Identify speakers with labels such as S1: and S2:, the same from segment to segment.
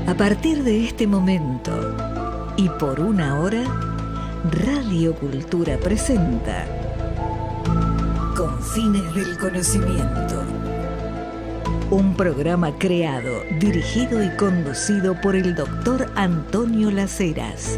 S1: A partir de este momento y por una hora, Radio Cultura presenta Confines del Conocimiento. Un programa creado, dirigido y conducido por el doctor Antonio Las Heras.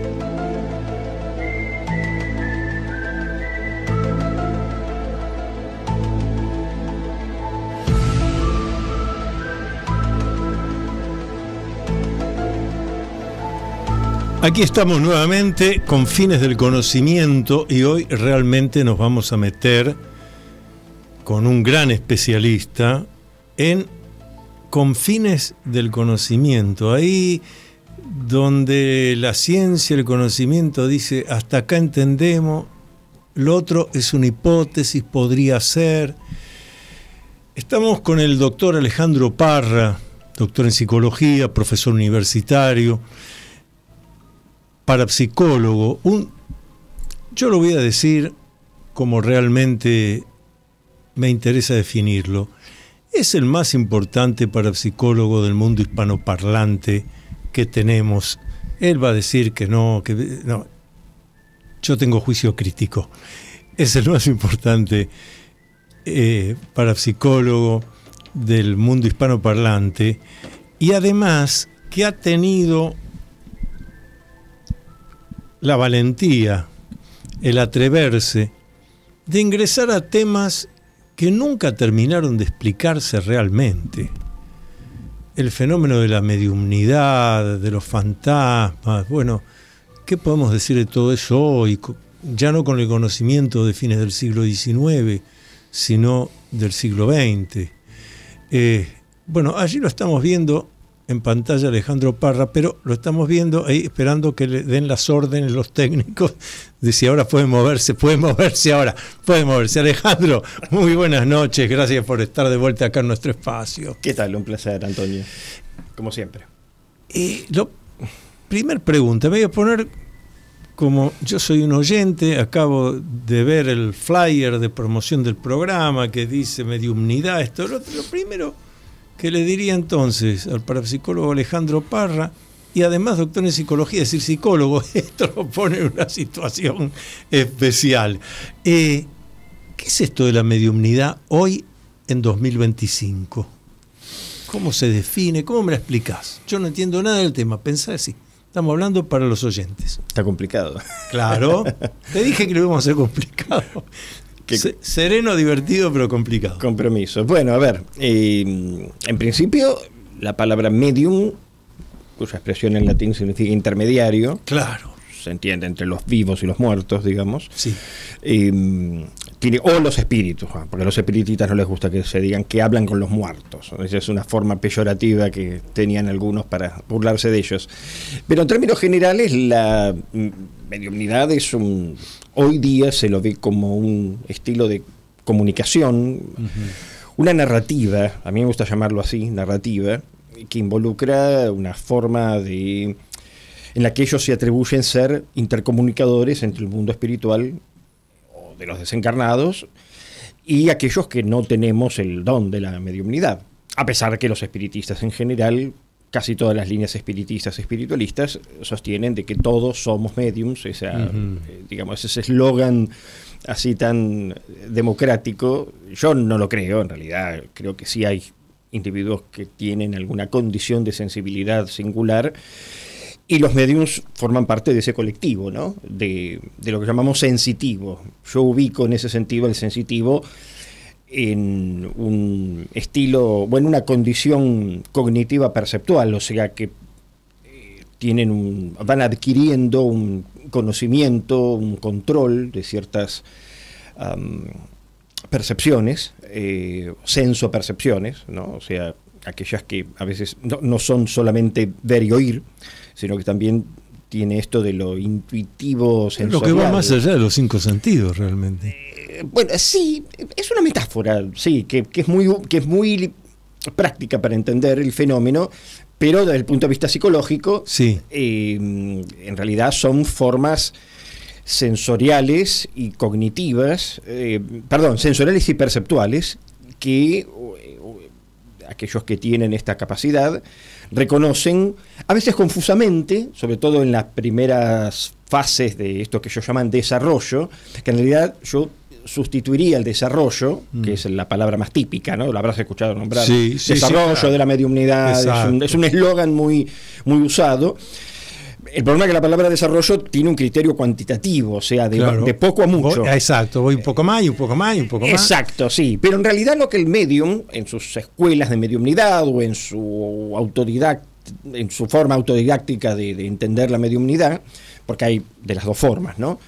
S2: Aquí estamos nuevamente con Fines del Conocimiento y hoy realmente nos vamos a meter con un gran especialista en confines del conocimiento, ahí donde la ciencia, el conocimiento dice hasta acá entendemos, lo otro es una hipótesis, podría ser. Estamos con el doctor Alejandro Parra, doctor en psicología, profesor universitario, parapsicólogo, yo lo voy a decir como realmente me interesa definirlo, es el más importante parapsicólogo del mundo hispanoparlante que tenemos. Él va a decir que no, yo tengo juicio crítico, es el más importante parapsicólogo del mundo hispanoparlante y además que ha tenido la valentía, el atreverse de ingresar a temas que nunca terminaron de explicarse realmente. El fenómeno de la mediumnidad, de los fantasmas, bueno, ¿qué podemos decir de todo eso hoy? Ya no con el conocimiento de fines del siglo XIX, sino del siglo XX. Bueno, allí lo estamos viendo en pantalla Alejandro Parra, pero lo estamos viendo ahí esperando que le den las órdenes los técnicos de si ahora puede moverse ahora. Alejandro, muy buenas noches, gracias por estar de vuelta acá en nuestro espacio.
S3: ¿Qué tal? Un placer, Antonio, como siempre.
S2: Primer pregunta, me voy a poner como yo soy un oyente, acabo de ver el flyer de promoción del programa que dice mediumnidad, esto, lo primero que le diría entonces al parapsicólogo Alejandro Parra, y además doctor en psicología, es decir, psicólogo, esto lo pone en una situación especial. ¿Qué es esto de la mediumnidad hoy en 2025? ¿Cómo se define? ¿Cómo me la explicás? Yo no entiendo nada del tema, pensá así. Estamos hablando para los oyentes.
S3: Está complicado.
S2: Claro, te dije que lo íbamos a hacer complicado. Sereno, divertido, pero complicado.
S3: Compromiso. Bueno, a ver, en principio, la palabra medium, cuya expresión en latín significa intermediario.
S2: Claro.
S3: Se entiende entre los vivos y los muertos, digamos.
S2: Sí.
S3: O los espíritus, porque a los espiritistas no les gusta que se digan que hablan con los muertos. Esa es una forma peyorativa que tenían algunos para burlarse de ellos. Pero en términos generales, la mediumnidad es hoy día se lo ve como un estilo de comunicación, una narrativa, a mí me gusta llamarlo así, narrativa, que involucra una forma en la que ellos se atribuyen ser intercomunicadores entre el mundo espiritual o de los desencarnados y aquellos que no tenemos el don de la mediumnidad, a pesar que los espiritistas en general, casi todas las líneas espiritistas, espiritualistas, sostienen de que todos somos mediums, digamos, ese eslogan así tan democrático. Yo no lo creo, en realidad creo que sí hay individuos que tienen alguna condición de sensibilidad singular, y los mediums forman parte de ese colectivo, ¿no? De lo que llamamos sensitivo. Yo ubico en ese sentido el sensitivo en un estilo, bueno, una condición cognitiva perceptual, o sea que van adquiriendo un conocimiento, un control de ciertas percepciones, sensopercepciones, ¿no? O sea, aquellas que a veces no son solamente ver y oír, sino que también tiene esto de lo intuitivo, sensorial.
S2: Lo que va más allá de los 5 sentidos, realmente.
S3: Bueno, sí, es una metáfora, sí, que es muy práctica para entender el fenómeno, pero desde el punto de vista psicológico,
S2: sí.
S3: En realidad son formas sensoriales y cognitivas, sensoriales y perceptuales, que aquellos que tienen esta capacidad reconocen, a veces confusamente, sobre todo en las primeras fases de esto que ellos llaman desarrollo, que en realidad yo sustituiría el desarrollo, que es la palabra más típica, ¿no? Lo habrás escuchado nombrar.
S2: Sí,
S3: desarrollo
S2: claro.
S3: de la mediumnidad, es un eslogan muy, muy usado. El problema es que la palabra desarrollo tiene un criterio cuantitativo, o sea, de poco a mucho.
S2: Exacto, voy un poco más y un poco más y un poco más.
S3: Exacto, sí. Pero en realidad lo que el medium, en sus escuelas de mediumnidad o en su forma autodidáctica de entender la mediumnidad, porque hay de las dos formas, ¿no?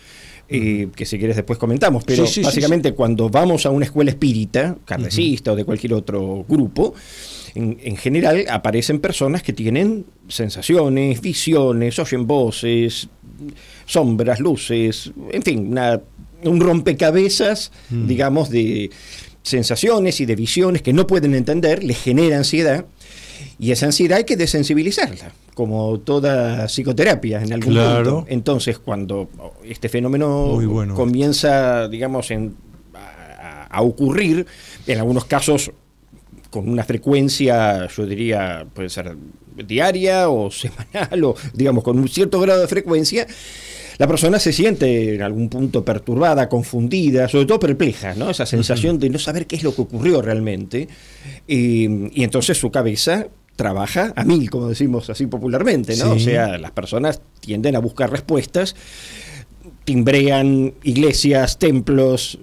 S3: Que si quieres después comentamos, pero básicamente cuando vamos a una escuela espírita, kardecista o de cualquier otro grupo, en general aparecen personas que tienen sensaciones, visiones, oyen voces, sombras, luces, en fin, un rompecabezas, digamos, de sensaciones y de visiones que no pueden entender, les genera ansiedad, y esa ansiedad hay que desensibilizarla, como toda psicoterapia en algún punto. Entonces, cuando este fenómeno comienza, digamos, a ocurrir, en algunos casos con una frecuencia, yo diría, puede ser diaria o semanal, o digamos con un cierto grado de frecuencia, la persona se siente en algún punto perturbada, confundida, sobre todo perpleja, ¿no? Esa sensación de no saber qué es lo que ocurrió realmente, y entonces su cabeza trabaja a mil, como decimos así popularmente, ¿no? O sea, las personas tienden a buscar respuestas, timbrean iglesias, templos,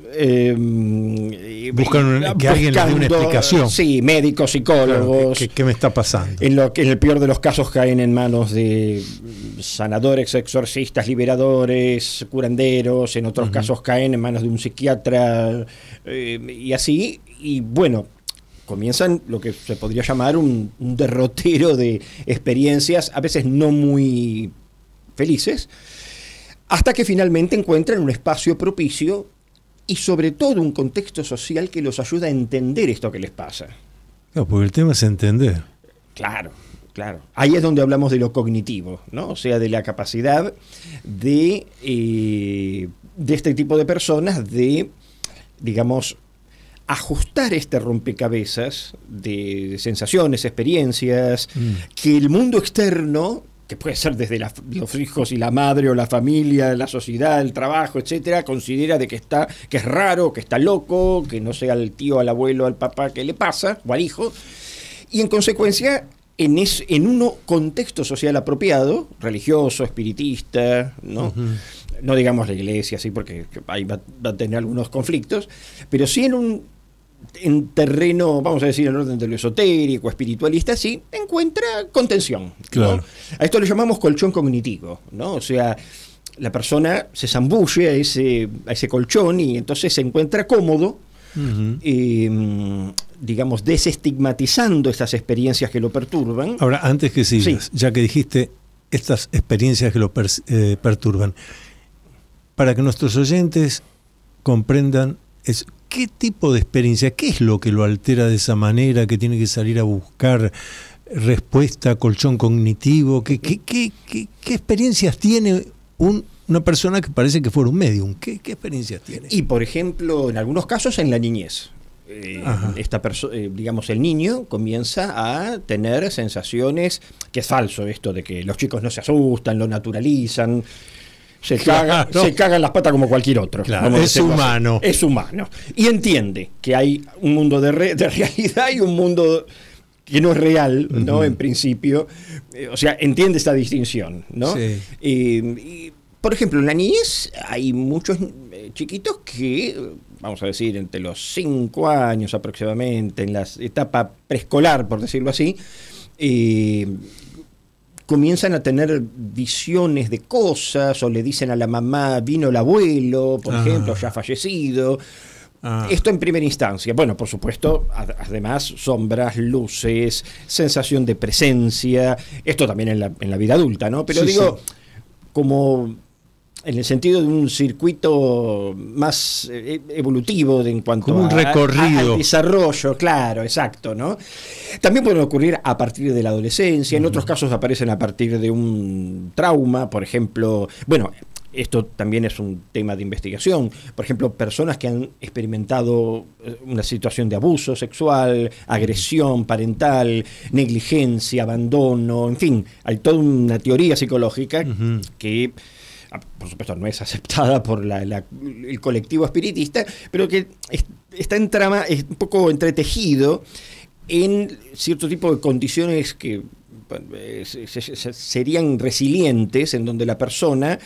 S2: buscan que alguien les dé una explicación.
S3: Sí, médicos, psicólogos.
S2: Claro, ¿qué me está pasando?
S3: En el peor de los casos caen en manos de sanadores, exorcistas, liberadores, curanderos. En otros casos caen en manos de un psiquiatra, y así. Y bueno, comienzan lo que se podría llamar un derrotero de experiencias, a veces no muy felices, hasta que finalmente encuentran un espacio propicio y sobre todo un contexto social que los ayuda a entender esto que les pasa.
S2: Claro, porque el tema es entender.
S3: Claro. Ahí es donde hablamos de lo cognitivo, ¿no? O sea, de la capacidad de este tipo de personas de, digamos, ajustar este rompecabezas de sensaciones, experiencias, que el mundo externo, que puede ser desde los hijos y la madre o la familia, la sociedad, el trabajo, etcétera, considera de que es raro, que está loco, que no sea al tío, al abuelo, al papá que le pasa, o al hijo, y en consecuencia, en un contexto social apropiado, religioso, espiritista, ¿no? No digamos la iglesia, sí, porque ahí va a tener algunos conflictos, pero sí en terreno, vamos a decir, en orden de lo esotérico, espiritualista, sí, encuentra contención,
S2: claro,
S3: ¿no? A esto le llamamos colchón cognitivo, ¿no? O sea, la persona se zambulle a ese colchón y entonces se encuentra cómodo, digamos, desestigmatizando estas experiencias que lo perturban.
S2: Ahora, antes que sigas, ya que dijiste estas experiencias que lo perturban, para que nuestros oyentes comprendan ¿qué tipo de experiencia? ¿Qué es lo que lo altera de esa manera? ¿Que tiene que salir a buscar respuesta, colchón cognitivo? ¿Qué experiencias tiene una persona que parece que fuera un medium? ¿Qué experiencias tiene?
S3: Y, por ejemplo, en algunos casos en la niñez. Digamos, el niño comienza a tener sensaciones, que es falso esto de que los chicos no se asustan, lo naturalizan. Se cagan las patas como cualquier otro.
S2: Claro, es humano.
S3: Es humano. Y entiende que hay un mundo de realidad y un mundo que no es real, ¿no? En principio. O sea, entiende esta distinción, ¿no?
S2: Sí.
S3: Y, por ejemplo, en la niñez hay muchos chiquitos que, vamos a decir, entre los 5 años aproximadamente, en la etapa preescolar, por decirlo así, comienzan a tener visiones de cosas, o le dicen a la mamá, vino el abuelo, por ejemplo, ya fallecido. Esto en primera instancia. Bueno, por supuesto, además, sombras, luces, sensación de presencia. Esto también en la vida adulta, ¿no? Pero como en el sentido de un circuito más evolutivo en cuanto
S2: como un recorrido
S3: al desarrollo, claro, exacto, ¿no? También pueden ocurrir a partir de la adolescencia, en otros casos aparecen a partir de un trauma, por ejemplo, bueno, esto también es un tema de investigación. Por ejemplo, personas que han experimentado una situación de abuso sexual, agresión parental, negligencia, abandono, en fin, hay toda una teoría psicológica que, por supuesto, no es aceptada por el colectivo espiritista, pero que está es un poco entretejido en cierto tipo de condiciones que serían resilientes, en donde la persona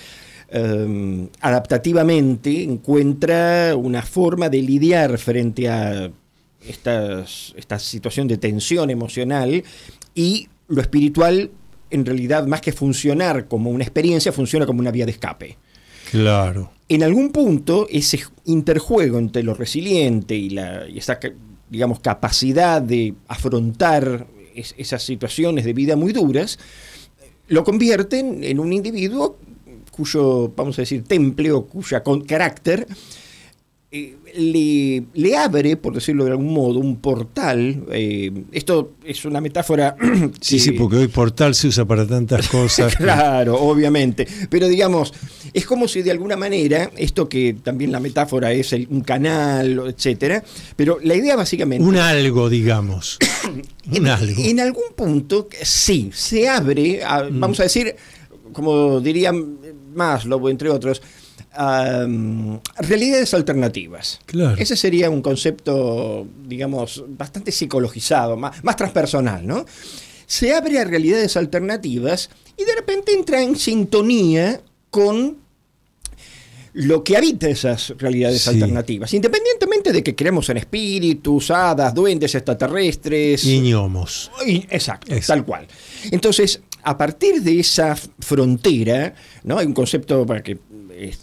S3: adaptativamente encuentra una forma de lidiar frente a esta situación de tensión emocional, y lo espiritual, en realidad, más que funcionar como una experiencia, funciona como una vía de escape.
S2: Claro.
S3: En algún punto, ese interjuego entre lo resiliente y esa, digamos, capacidad de afrontar esas situaciones de vida muy duras, lo convierten en un individuo cuyo, vamos a decir, temple o cuya carácter le abre, por decirlo de algún modo, un portal. Esto es una metáfora.
S2: Sí, porque hoy portal se usa para tantas cosas.
S3: Claro, obviamente. Pero digamos, es como si de alguna manera, esto que también la metáfora es un canal, etcétera, pero la idea básicamente.
S2: Un algo, digamos. Un algo.
S3: En algún punto, sí, se abre, vamos a decir, como dirían Maslow, entre otros, realidades alternativas.
S2: Claro.
S3: Ese sería un concepto, digamos, bastante psicologizado, más transpersonal, ¿no? Se abre a realidades alternativas y de repente entra en sintonía con lo que habita esas realidades alternativas, independientemente de que creemos en espíritus, hadas, duendes, extraterrestres.
S2: Y gnomos.
S3: Exacto, tal cual. Entonces, a partir de esa frontera, ¿no? Hay un concepto para que es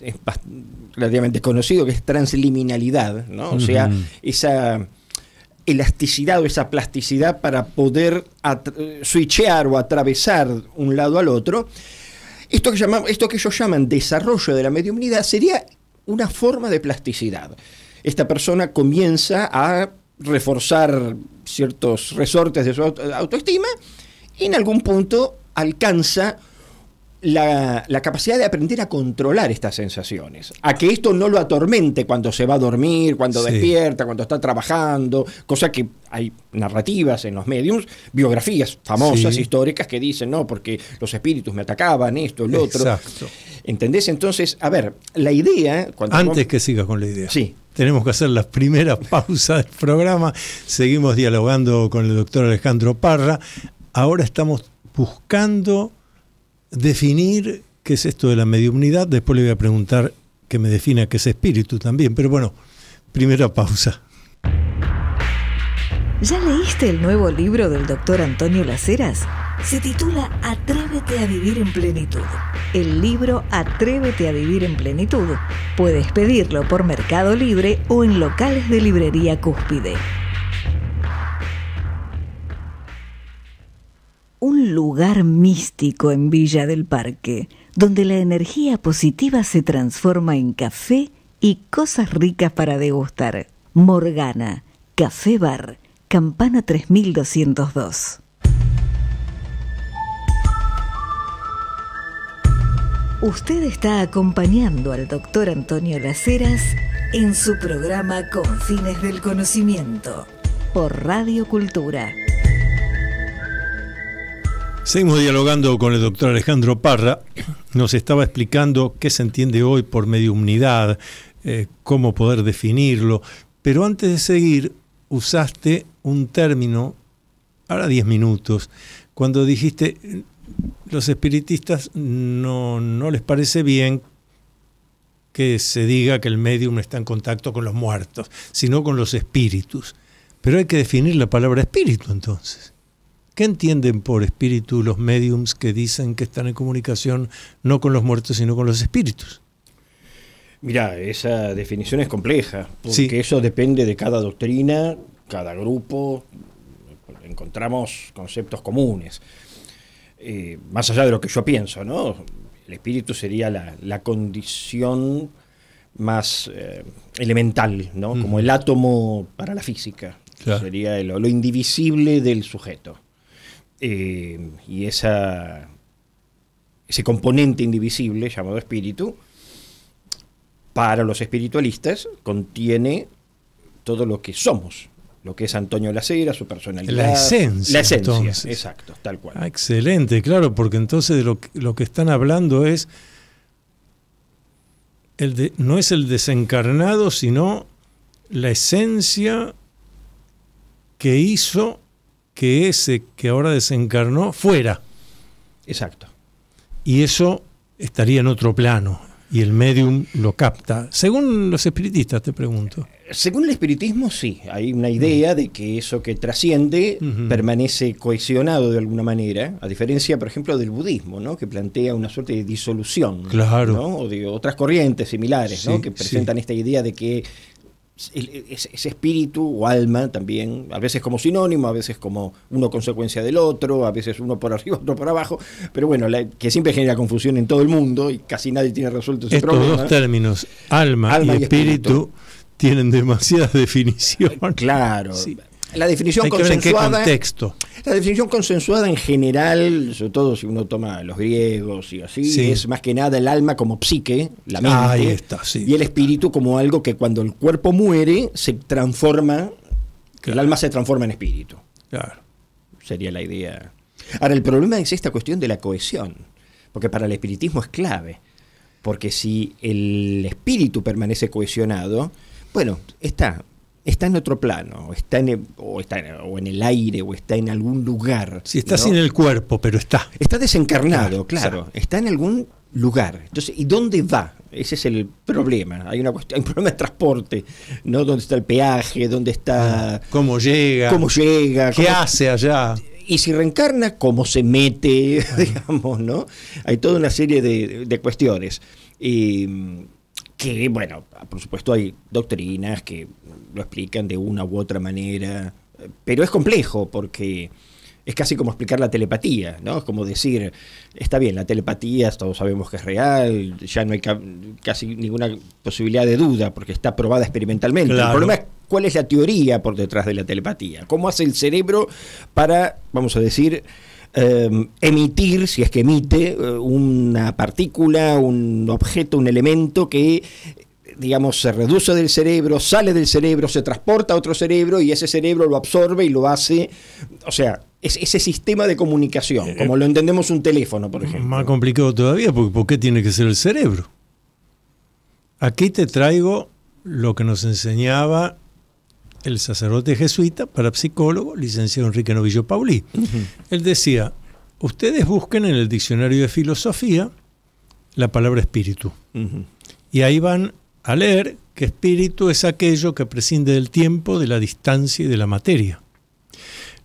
S3: relativamente conocido, que es transliminalidad, ¿no? O sea, esa elasticidad o esa plasticidad para poder switchear o atravesar un lado al otro. Esto que ellos llaman desarrollo de la mediumnidad sería una forma de plasticidad. Esta persona comienza a reforzar ciertos resortes de su autoestima y en algún punto alcanza la capacidad de aprender a controlar estas sensaciones, a que esto no lo atormente cuando se va a dormir, cuando despierta, cuando está trabajando, cosa que hay narrativas en los mediums, biografías famosas, históricas, que dicen, no, porque los espíritus me atacaban, esto, lo otro.
S2: Exacto.
S3: ¿Entendés? Entonces, a ver, la idea...
S2: Antes que siga con la idea.
S3: Sí.
S2: Tenemos que hacer la primera pausa del programa. Seguimos dialogando con el doctor Alejandro Parra. Ahora estamos buscando definir qué es esto de la mediumnidad. Después le voy a preguntar que me defina qué es espíritu también. Pero bueno, primera pausa.
S1: ¿Ya leíste el nuevo libro del doctor Antonio Las Heras? Se titula Atrévete a vivir en plenitud. El libro Atrévete a vivir en plenitud. Puedes pedirlo por Mercado Libre o en locales de librería Cúspide. Un lugar místico en Villa del Parque, donde la energía positiva se transforma en café y cosas ricas para degustar. Morgana, Café Bar, Campana 3202. Usted está acompañando al doctor Antonio Las Heras en su programa Confines del Conocimiento, por Radio Cultura.
S2: Seguimos dialogando con el doctor Alejandro Parra. Nos estaba explicando qué se entiende hoy por mediumnidad, cómo poder definirlo. Pero antes de seguir, usaste un término, ahora 10 minutos, cuando dijiste, los espiritistas no les parece bien que se diga que el medium está en contacto con los muertos, sino con los espíritus. Pero hay que definir la palabra espíritu entonces. ¿Qué entienden por espíritu los mediums que dicen que están en comunicación no con los muertos, sino con los espíritus?
S3: Mirá, esa definición es compleja, porque eso depende de cada doctrina, cada grupo. Encontramos conceptos comunes. Más allá de lo que yo pienso, ¿no? el espíritu sería la condición más elemental, ¿no? Como el átomo para la física. Claro. Sería lo indivisible del sujeto. Y ese componente indivisible llamado espíritu, para los espiritualistas, contiene todo lo que somos, lo que es Antonio Lacera, su personalidad.
S2: La esencia.
S3: La esencia,
S2: entonces.
S3: exacto, tal cual.
S2: Excelente, claro, porque entonces de lo que están hablando es, no es el desencarnado, sino la esencia que hizo que ese que ahora desencarnó fuera.
S3: Exacto.
S2: Y eso estaría en otro plano. Y el medium lo capta. Según los espiritistas, te pregunto.
S3: Según el espiritismo, sí. Hay una idea de que eso que trasciende permanece cohesionado de alguna manera, a diferencia, por ejemplo, del budismo, ¿no? Que plantea una suerte de disolución.
S2: Claro.
S3: ¿No? O de otras corrientes similares, ¿no? Que presentan esta idea de que ese espíritu o alma también, a veces como sinónimo, a veces como uno consecuencia del otro, a veces uno por arriba, otro por abajo, pero bueno, que siempre genera confusión en todo el mundo y casi nadie tiene resuelto ese problema.
S2: Estos dos términos, alma y espíritu, tienen demasiadas definiciones.
S3: Claro.
S2: Sí.
S3: La definición
S2: hay que ver en qué
S3: consensuada.
S2: contexto.
S3: La definición consensuada en general, sobre todo si uno toma los griegos y así, es más que nada el alma como psique, la mente,
S2: ahí está, sí.
S3: Y el espíritu como algo que cuando el cuerpo muere se transforma, el alma se transforma en espíritu.
S2: Claro.
S3: Sería la idea. Ahora, el problema es esta cuestión de la cohesión, porque para el espiritismo es clave, porque si el espíritu permanece cohesionado, bueno, está en otro plano, o está en el aire, o está en algún lugar.
S2: Sí, está sin el cuerpo, pero está.
S3: Está desencarnado, claro. Está en algún lugar. Entonces, ¿y dónde va? Ese es el problema. Hay un problema de transporte, ¿no? ¿Dónde está el peaje? ¿Dónde está?
S2: ¿Cómo llega?
S3: ¿Qué
S2: hace allá?
S3: Y si reencarna, ¿cómo se mete? Digamos, ¿no? Hay toda una serie de cuestiones. Que, bueno, por supuesto hay doctrinas que lo explican de una u otra manera, pero es complejo porque es casi como explicar la telepatía, ¿no? Es como decir, está bien, la telepatía todos sabemos que es real, ya no hay casi ninguna posibilidad de duda porque está probada experimentalmente. Claro. El problema es cuál es la teoría por detrás de la telepatía, cómo hace el cerebro para, vamos a decir, emitir, si es que emite, una partícula, un objeto, un elemento que, digamos, se reduce del cerebro, sale del cerebro, se transporta a otro cerebro y ese cerebro lo absorbe y lo hace, o sea, es ese sistema de comunicación, como lo entendemos un teléfono, por ejemplo. Más
S2: complicado todavía, porque ¿por qué tiene que ser el cerebro? Aquí te traigo lo que nos enseñaba el sacerdote jesuita, parapsicólogo, licenciado Enrique Novillo Paulí. Él decía, ustedes busquen en el diccionario de filosofía la palabra espíritu. Y ahí van a leer que espíritu es aquello que prescinde del tiempo, de la distancia y de la materia.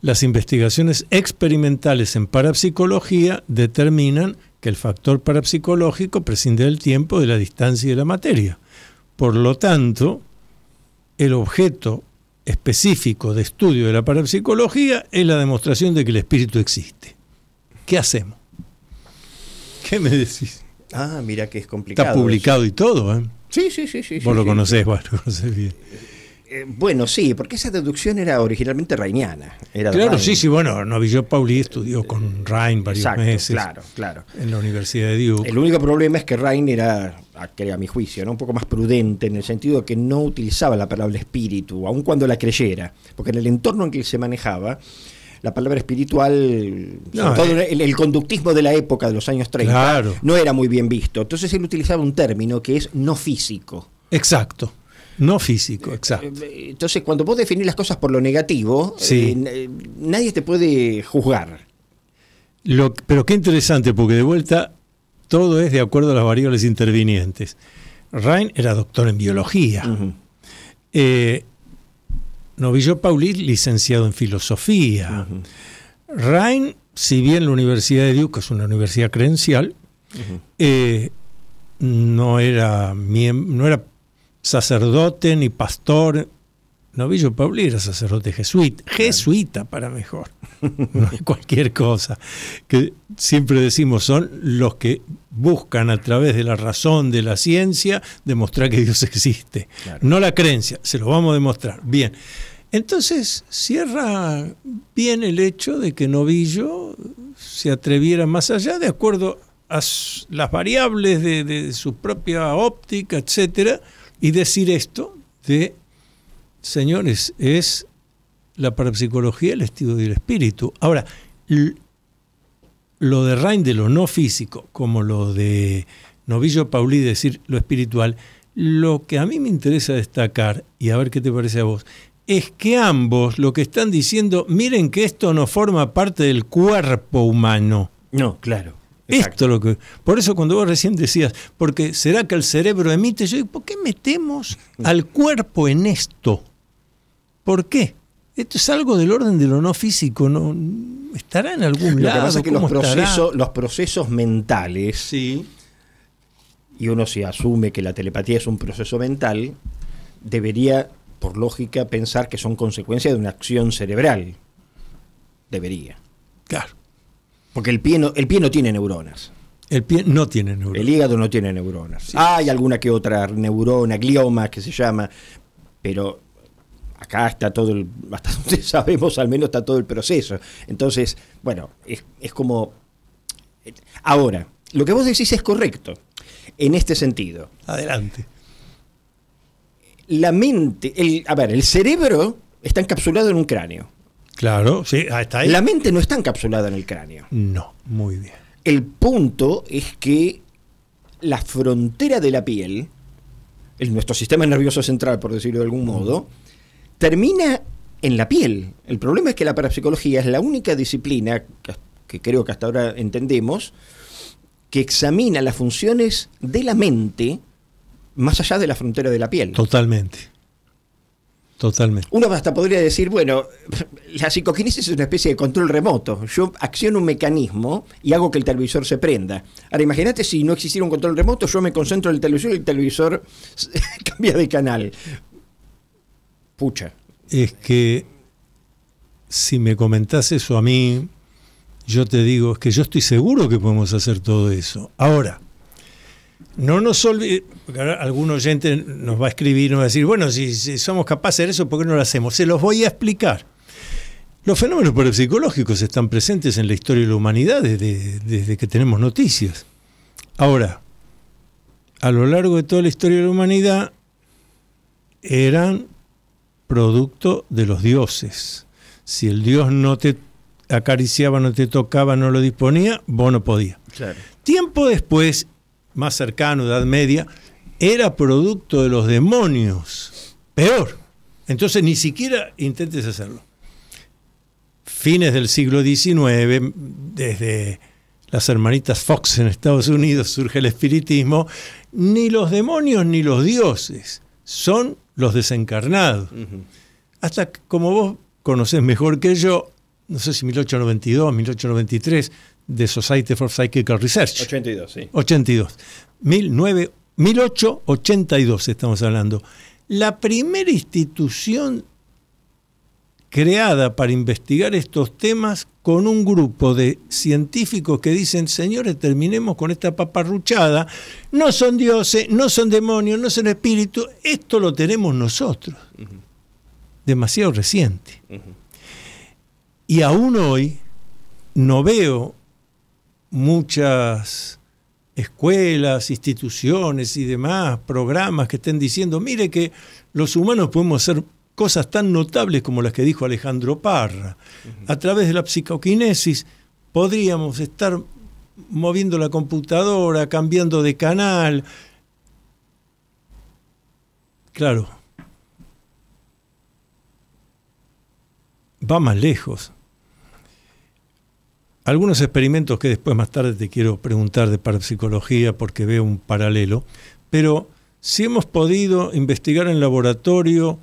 S2: Las investigaciones experimentales en parapsicología determinan que el factor parapsicológico prescinde del tiempo, de la distancia y de la materia. Por lo tanto, el objeto específico de estudio de la parapsicología es la demostración de que el espíritu existe. ¿Qué hacemos? ¿Qué me decís?
S3: Ah, mira que es complicado.
S2: Está publicado eso. Y todo, ¿eh?
S3: Sí.
S2: Vos lo conocés, bueno, lo conocés bien.
S3: Bueno, sí, porque esa deducción era originalmente rainiana.
S2: Claro, Rain. Sí, bueno, Novillo Paulí estudió con Rain varios meses.
S3: Claro.
S2: En la Universidad de Duke.
S3: El único problema es que Rain era, a mi juicio, ¿no? Un poco más prudente en el sentido de que no utilizaba la palabra espíritu, aun cuando la creyera, porque en el entorno en que se manejaba, la palabra espiritual, sobre todo el conductismo de la época de los años 30, no era muy bien visto. Entonces él utilizaba un término que es no físico.
S2: Exacto. No físico, exacto.
S3: Entonces, cuando vos definís las cosas por lo negativo, nadie te puede juzgar.
S2: Pero qué interesante, porque de vuelta todo es de acuerdo a las variables intervinientes. Rain era doctor en biología. Novillo Paulí, licenciado en filosofía. Rain, si bien la Universidad de Duke es una universidad credencial, no era sacerdote ni pastor, Novillo Paulí era sacerdote jesuita para mejor, no es cualquier cosa, que siempre decimos son los que buscan a través de la razón, de la ciencia, demostrar que Dios existe, claro. No la creencia, se lo vamos a demostrar. Bien, entonces cierra bien el hecho de que Novillo se atreviera más allá, de acuerdo a las variables de su propia óptica, etcétera, y decir esto de... Señores, es la parapsicología el estudio del espíritu. Ahora, lo de Rain de lo no físico, como lo de Novillo Paulí, decir lo espiritual, lo que a mí me interesa destacar, y a ver qué te parece a vos, es que ambos lo que están diciendo, miren que esto no forma parte del cuerpo humano.
S3: No, claro.
S2: Esto lo que, por eso cuando vos recién decías, porque será que el cerebro emite, yo digo, ¿por qué metemos al cuerpo en esto? ¿Por qué? Esto es algo del orden de lo no físico, ¿no? ¿Estará en algún lado?
S3: Lo que pasa es que los procesos mentales, sí, y uno si asume que la telepatía es un proceso mental, debería, por lógica, pensar que son consecuencia de una acción cerebral. Debería.
S2: Claro.
S3: Porque el pie no tiene neuronas.
S2: El pie no tiene neuronas.
S3: El hígado no tiene neuronas. Sí. Hay alguna que otra neurona, glioma, que se llama, pero acá está todo hasta donde sabemos, al menos está todo el proceso. Entonces, bueno, es como... Ahora, lo que vos decís es correcto, en este sentido.
S2: Adelante.
S3: La mente, el cerebro está encapsulado en un cráneo.
S2: Claro, sí, está ahí.
S3: La mente no está encapsulada en el cráneo.
S2: No, muy bien.
S3: El punto es que la frontera de la piel, nuestro sistema nervioso central, por decirlo de algún modo, termina en la piel. El problema es que la parapsicología es la única disciplina que creo que hasta ahora entendemos que examina las funciones de la mente más allá de la frontera de la piel.
S2: Totalmente.
S3: Uno hasta podría decir, bueno, la psicoquinesis es una especie de control remoto. Yo acciono un mecanismo y hago que el televisor se prenda. Ahora, imagínate si no existiera un control remoto, yo me concentro en el televisor y el televisor cambia de canal. Pucha.
S2: Es que si me comentás eso a mí, yo te digo, es que yo estoy seguro que podemos hacer todo eso. Ahora, no nos olvidemos, porque ahora algún oyente nos va a escribir y nos va a decir, bueno, si somos capaces de hacer eso, ¿por qué no lo hacemos? Se los voy a explicar. Los fenómenos parapsicológicos están presentes en la historia de la humanidad desde que tenemos noticias. Ahora, a lo largo de toda la historia de la humanidad, eran producto de los dioses. Si el dios no te acariciaba, no te tocaba, no lo disponía, vos no podías.
S3: Claro.
S2: Tiempo después, más cercano, Edad Media, era producto de los demonios. Peor. Entonces ni siquiera intentes hacerlo. Fines del siglo XIX, desde las hermanitas Fox en Estados Unidos surge el espiritismo. Ni los demonios ni los dioses son los desencarnados. Uh-huh. Hasta que, como vos conocés mejor que yo, no sé si 1892, 1893, de Society for Psychical Research.
S3: 82, sí.
S2: 82. 1882 estamos hablando. La primera institución creada para investigar estos temas con un grupo de científicos que dicen, señores, terminemos con esta paparruchada, no son dioses, no son demonios, no son espíritus, esto lo tenemos nosotros. Uh-huh. Demasiado reciente. Uh-huh. Y aún hoy no veo muchas escuelas, instituciones y demás programas que estén diciendo, mire que los humanos podemos hacer cosas tan notables como las que dijo Alejandro Parra. Uh-huh. A través de la psicoquinesis podríamos estar moviendo la computadora, cambiando de canal. Claro, va más lejos. Algunos experimentos que después más tarde te quiero preguntar de parapsicología porque veo un paralelo, pero si hemos podido investigar en laboratorio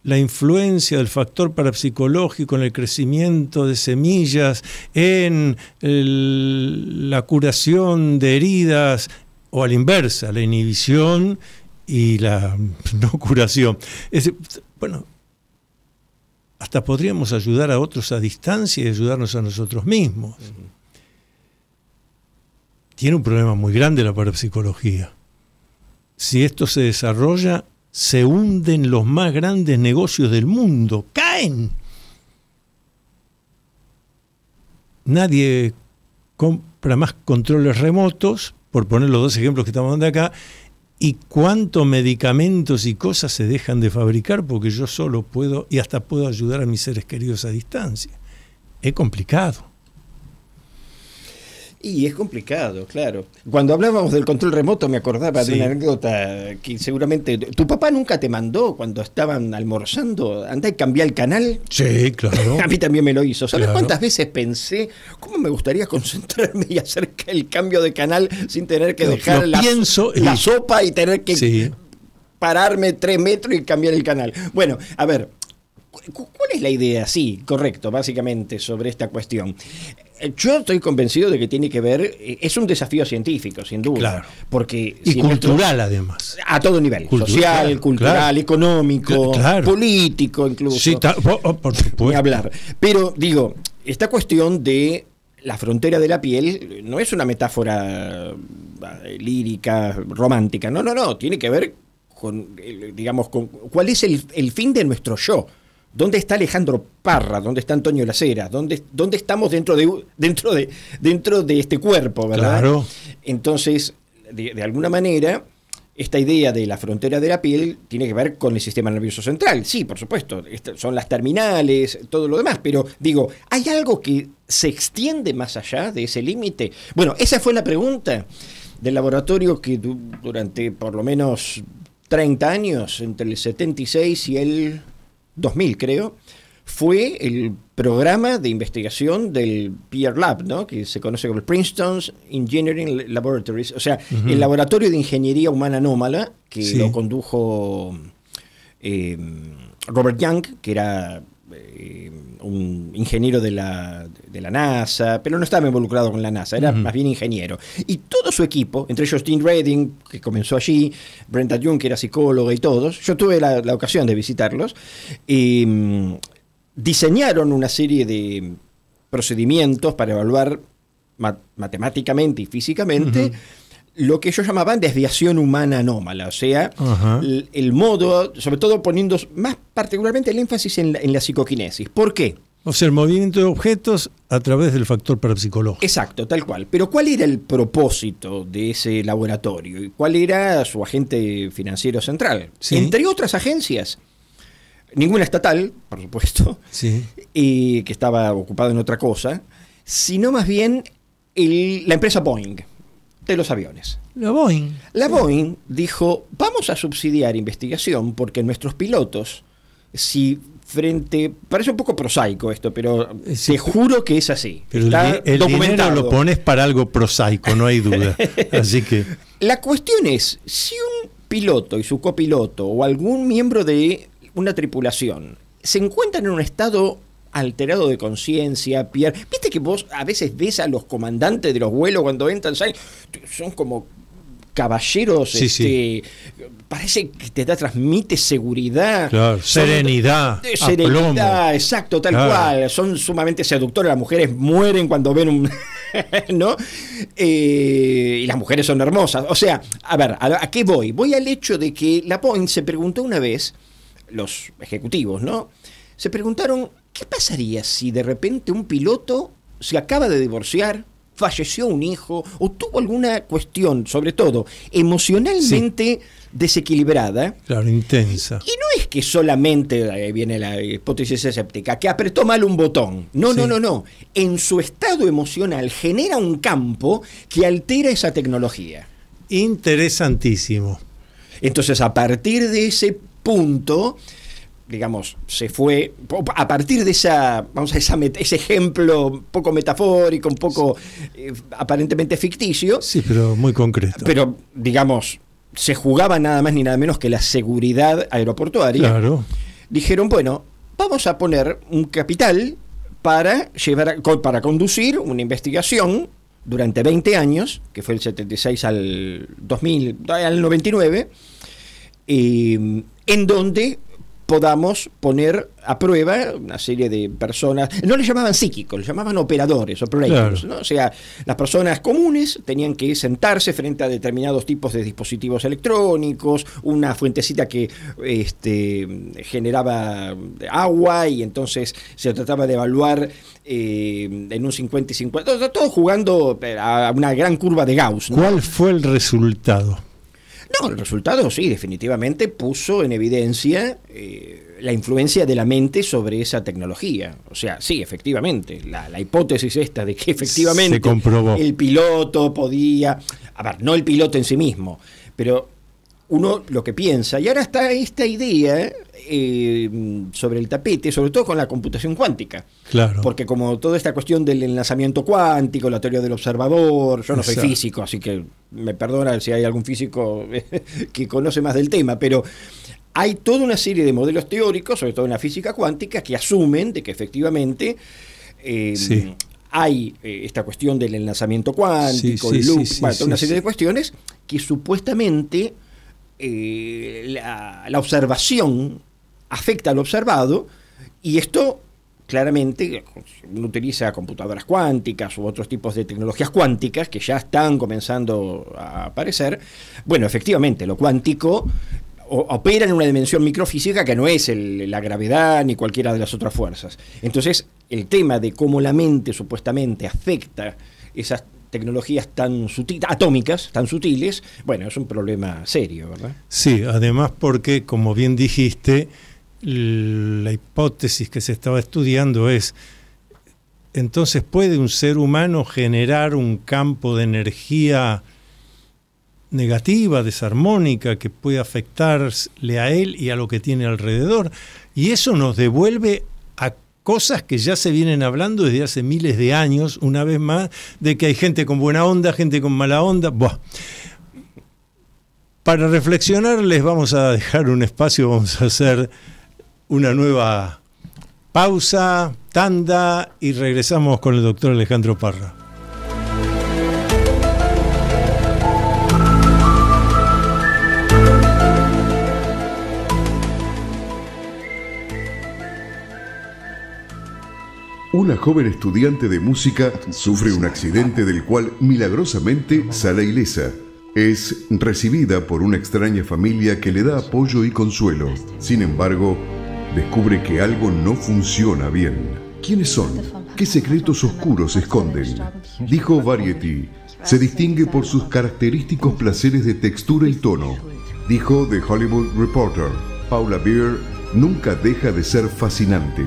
S2: la influencia del factor parapsicológico en el crecimiento de semillas, en la curación de heridas, o a la inversa, la inhibición y la no curación. Bueno, hasta podríamos ayudar a otros a distancia y ayudarnos a nosotros mismos. Tiene un problema muy grande la parapsicología. Si esto se desarrolla, se hunden los más grandes negocios del mundo, caen. Nadie compra más controles remotos, por poner los dos ejemplos que estamos dando acá, y cuántos medicamentos y cosas se dejan de fabricar porque yo solo puedo, y hasta puedo ayudar a mis seres queridos a distancia. Es complicado.
S3: Y es complicado, claro. Cuando hablábamos del control remoto me acordaba de una anécdota que seguramente... ¿Tu papá nunca te mandó cuando estaban almorzando? ¿Andá y cambiá el canal?
S2: Sí, claro.
S3: A mí también me lo hizo. ¿Sabes
S2: Claro.
S3: cuántas veces pensé cómo me gustaría concentrarme y hacer el cambio de canal sin tener que dejar
S2: Lo pienso
S3: la
S2: y-
S3: sopa y tener que
S2: Sí.
S3: pararme 3 metros y cambiar el canal? Bueno, a ver, ¿cuál es la idea? Sí, correcto, básicamente, sobre esta cuestión. Yo estoy convencido de que tiene que ver, es un desafío científico, sin duda.
S2: Claro.
S3: Porque
S2: Y
S3: si
S2: cultural, además.
S3: a todo nivel,
S2: Cultural,
S3: social,
S2: claro,
S3: cultural,
S2: claro.
S3: económico,
S2: Claro.
S3: político incluso.
S2: Sí, por
S3: Ni
S2: supuesto.
S3: hablar. Pero digo, esta cuestión de la frontera de la piel no es una metáfora lírica, romántica. No. Tiene que ver con, digamos, con cuál es el fin de nuestro yo. ¿Dónde está Alejandro Parra? ¿Dónde está Antonio Lacera? ¿Dónde estamos dentro de este cuerpo, verdad?
S2: Claro.
S3: Entonces, de alguna manera, esta idea de la frontera de la piel tiene que ver con el sistema nervioso central. Sí, por supuesto, son las terminales, todo lo demás, pero digo, ¿hay algo que se extiende más allá de ese límite? Bueno, esa fue la pregunta del laboratorio que durante por lo menos 30 años, entre el 76 y el 2000, creo, fue el programa de investigación del Peer Lab, ¿no? Que se conoce como el Princeton Engineering Laboratories, o sea, el laboratorio de ingeniería humana anómala, que
S2: Sí.
S3: lo condujo Robert Young, que era un ingeniero de la NASA, pero no estaba involucrado con la NASA, era más bien ingeniero. Y todo su equipo, entre ellos Dean Redding, que comenzó allí, Brenda Young, que era psicóloga, y todos, yo tuve la ocasión de visitarlos, diseñaron una serie de procedimientos para evaluar matemáticamente y físicamente lo que ellos llamaban desviación humana anómala, o sea,
S2: Ajá.
S3: el modo, sobre todo poniendo más particularmente el énfasis en la psicoquinesis. ¿Por qué?
S2: O sea, el movimiento de objetos a través del factor parapsicológico.
S3: Exacto, tal cual. Pero ¿cuál era el propósito de ese laboratorio? ¿Y cuál era su agente financiero central?
S2: Sí.
S3: Entre otras agencias, ninguna estatal, por supuesto,
S2: Sí.
S3: que estaba ocupado en otra cosa, sino más bien la empresa Boeing, de los aviones.
S2: La Boeing.
S3: La Boeing dijo, vamos a subsidiar investigación porque nuestros pilotos, si parece un poco prosaico esto, pero
S2: Sí,
S3: te juro que es así.
S2: Pero
S3: Está
S2: el dinero
S3: documentado.
S2: lo pones para algo prosaico, no hay duda. Así que...
S3: La cuestión es, si un piloto y su copiloto o algún miembro de una tripulación se encuentran en un estado alterado de conciencia, viste que vos a veces ves a los comandantes de los vuelos cuando entran, ¿sabes? Son como caballeros,
S2: Sí.
S3: parece que te transmite seguridad,
S2: Claro, serenidad,
S3: serenidad,
S2: aplomo.
S3: exacto, tal
S2: Claro.
S3: cual, son sumamente seductores, las mujeres mueren cuando ven un ¿no? Y las mujeres son hermosas, o sea, a ver, ¿a qué voy? Voy al hecho de que la Boeing se preguntó una vez, los ejecutivos, ¿no? Se preguntaron, ¿qué pasaría si de repente un piloto se acaba de divorciar, falleció un hijo o tuvo alguna cuestión, sobre todo emocionalmente desequilibrada?
S2: Claro, intensa.
S3: Y no es que solamente, ahí viene la hipótesis escéptica, que apretó mal un botón. No,
S2: Sí.
S3: no. En su estado emocional genera un campo que altera esa tecnología.
S2: Interesantísimo.
S3: Entonces, a partir de ese punto, digamos, se fue, a partir de ese ejemplo un poco metafórico, un poco aparentemente ficticio,
S2: Sí, pero muy concreto.
S3: pero, digamos, se jugaba nada más ni nada menos que la seguridad aeroportuaria.
S2: Claro.
S3: Dijeron, bueno, vamos a poner un capital para conducir una investigación durante 20 años, que fue el 76 al 2000, al 99, en donde podamos poner a prueba una serie de personas. No les llamaban psíquicos, les llamaban operadores, operators, ¿no? O sea, las personas comunes tenían que sentarse frente a determinados tipos de dispositivos electrónicos, una fuentecita que generaba agua, y entonces se trataba de evaluar en un 50 y 50, todo jugando a una gran curva de Gauss, ¿no?
S2: ¿Cuál fue el resultado?
S3: No, el resultado sí, definitivamente puso en evidencia la influencia de la mente sobre esa tecnología. O sea, sí, efectivamente, la hipótesis esta de que efectivamente
S2: se comprobó.
S3: El piloto podía, a ver, no el piloto en sí mismo, pero uno lo que piensa, y ahora está esta idea sobre el tapete, sobre todo con la computación cuántica.
S2: Claro.
S3: Porque como toda esta cuestión del enlazamiento cuántico, la teoría del observador, yo no soy físico, así que me perdona si hay algún físico que conoce más del tema, pero hay toda una serie de modelos teóricos, sobre todo en la física cuántica, que asumen de que efectivamente hay esta cuestión del enlazamiento cuántico, el loop, toda una serie de cuestiones que supuestamente la observación afecta al observado, y esto claramente uno utiliza computadoras cuánticas u otros tipos de tecnologías cuánticas que ya están comenzando a aparecer. Bueno, efectivamente, lo cuántico opera en una dimensión microfísica que no es la gravedad ni cualquiera de las otras fuerzas. Entonces, el tema de cómo la mente supuestamente afecta esas tecnologías tan sutiles, atómicas, tan sutiles, bueno, es un problema serio, ¿verdad?
S2: Sí, además porque, como bien dijiste, la hipótesis que se estaba estudiando es, entonces, ¿puede un ser humano generar un campo de energía negativa, desarmónica, que puede afectarle a él y a lo que tiene alrededor? Y eso nos devuelve a cosas que ya se vienen hablando desde hace miles de años, una vez más, de que hay gente con buena onda, gente con mala onda. Buah. Para reflexionar les vamos a dejar un espacio, vamos a hacer una nueva pausa, tanda, y regresamos con el doctor Alejandro Parra.
S4: Una joven estudiante de música sufre un accidente del cual milagrosamente sale ilesa. Es recibida por una extraña familia que le da apoyo y consuelo. Sin embargo, descubre que algo no funciona bien. ¿Quiénes son? ¿Qué secretos oscuros esconden? Dijo Variety, se distingue por sus característicos placeres de textura y tono. Dijo The Hollywood Reporter, Paula Beer nunca deja de ser fascinante.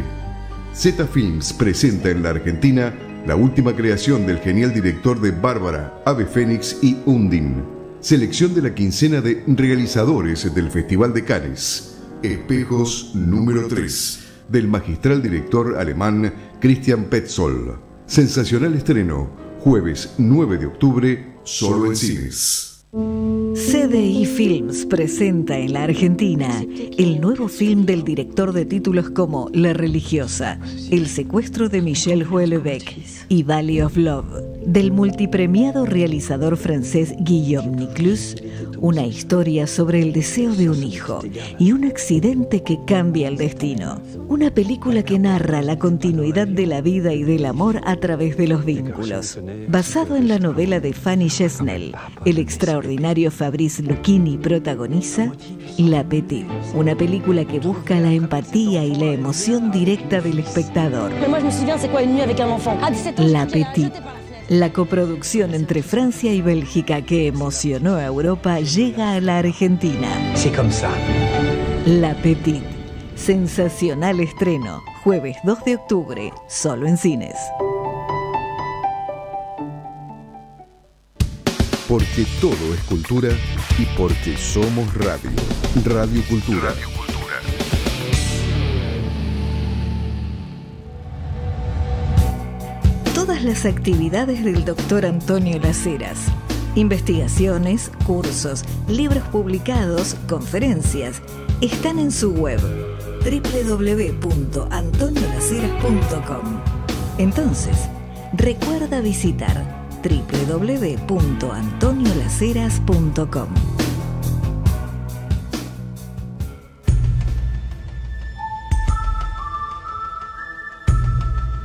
S4: Zeta Films presenta en la Argentina la última creación del genial director de Bárbara, Ave Fénix y Undine. Selección de la quincena de realizadores del Festival de Cannes. Espejos número 3, del magistral director alemán Christian Petzold. Sensacional estreno, jueves 9 de octubre, solo en cines.
S1: CDI Films presenta en la Argentina el nuevo film del director de títulos como La Religiosa, El secuestro de Michel Houellebecq y Valley of Love, del multipremiado realizador francés Guillaume Niclus, una historia sobre el deseo de un hijo y un accidente que cambia el destino. Una película que narra la continuidad de la vida y del amor a través de los vínculos. Basado en la novela de Fanny Chesnel, el extraordinario Fabrice Lucchini protagoniza La Petite, una película que busca la empatía y la emoción directa del espectador. La Petite, la coproducción entre Francia y Bélgica que emocionó a Europa, llega a la Argentina. La Petite, sensacional estreno, jueves 2 de octubre, solo en cines.
S4: Porque todo es cultura y porque somos radio. Radio Cultura.
S1: Todas las actividades del Dr. Antonio Las Heras. Investigaciones, cursos, libros publicados, conferencias, están en su web www.antoniolaceras.com. Entonces, recuerda visitar www.antoniolaceras.com.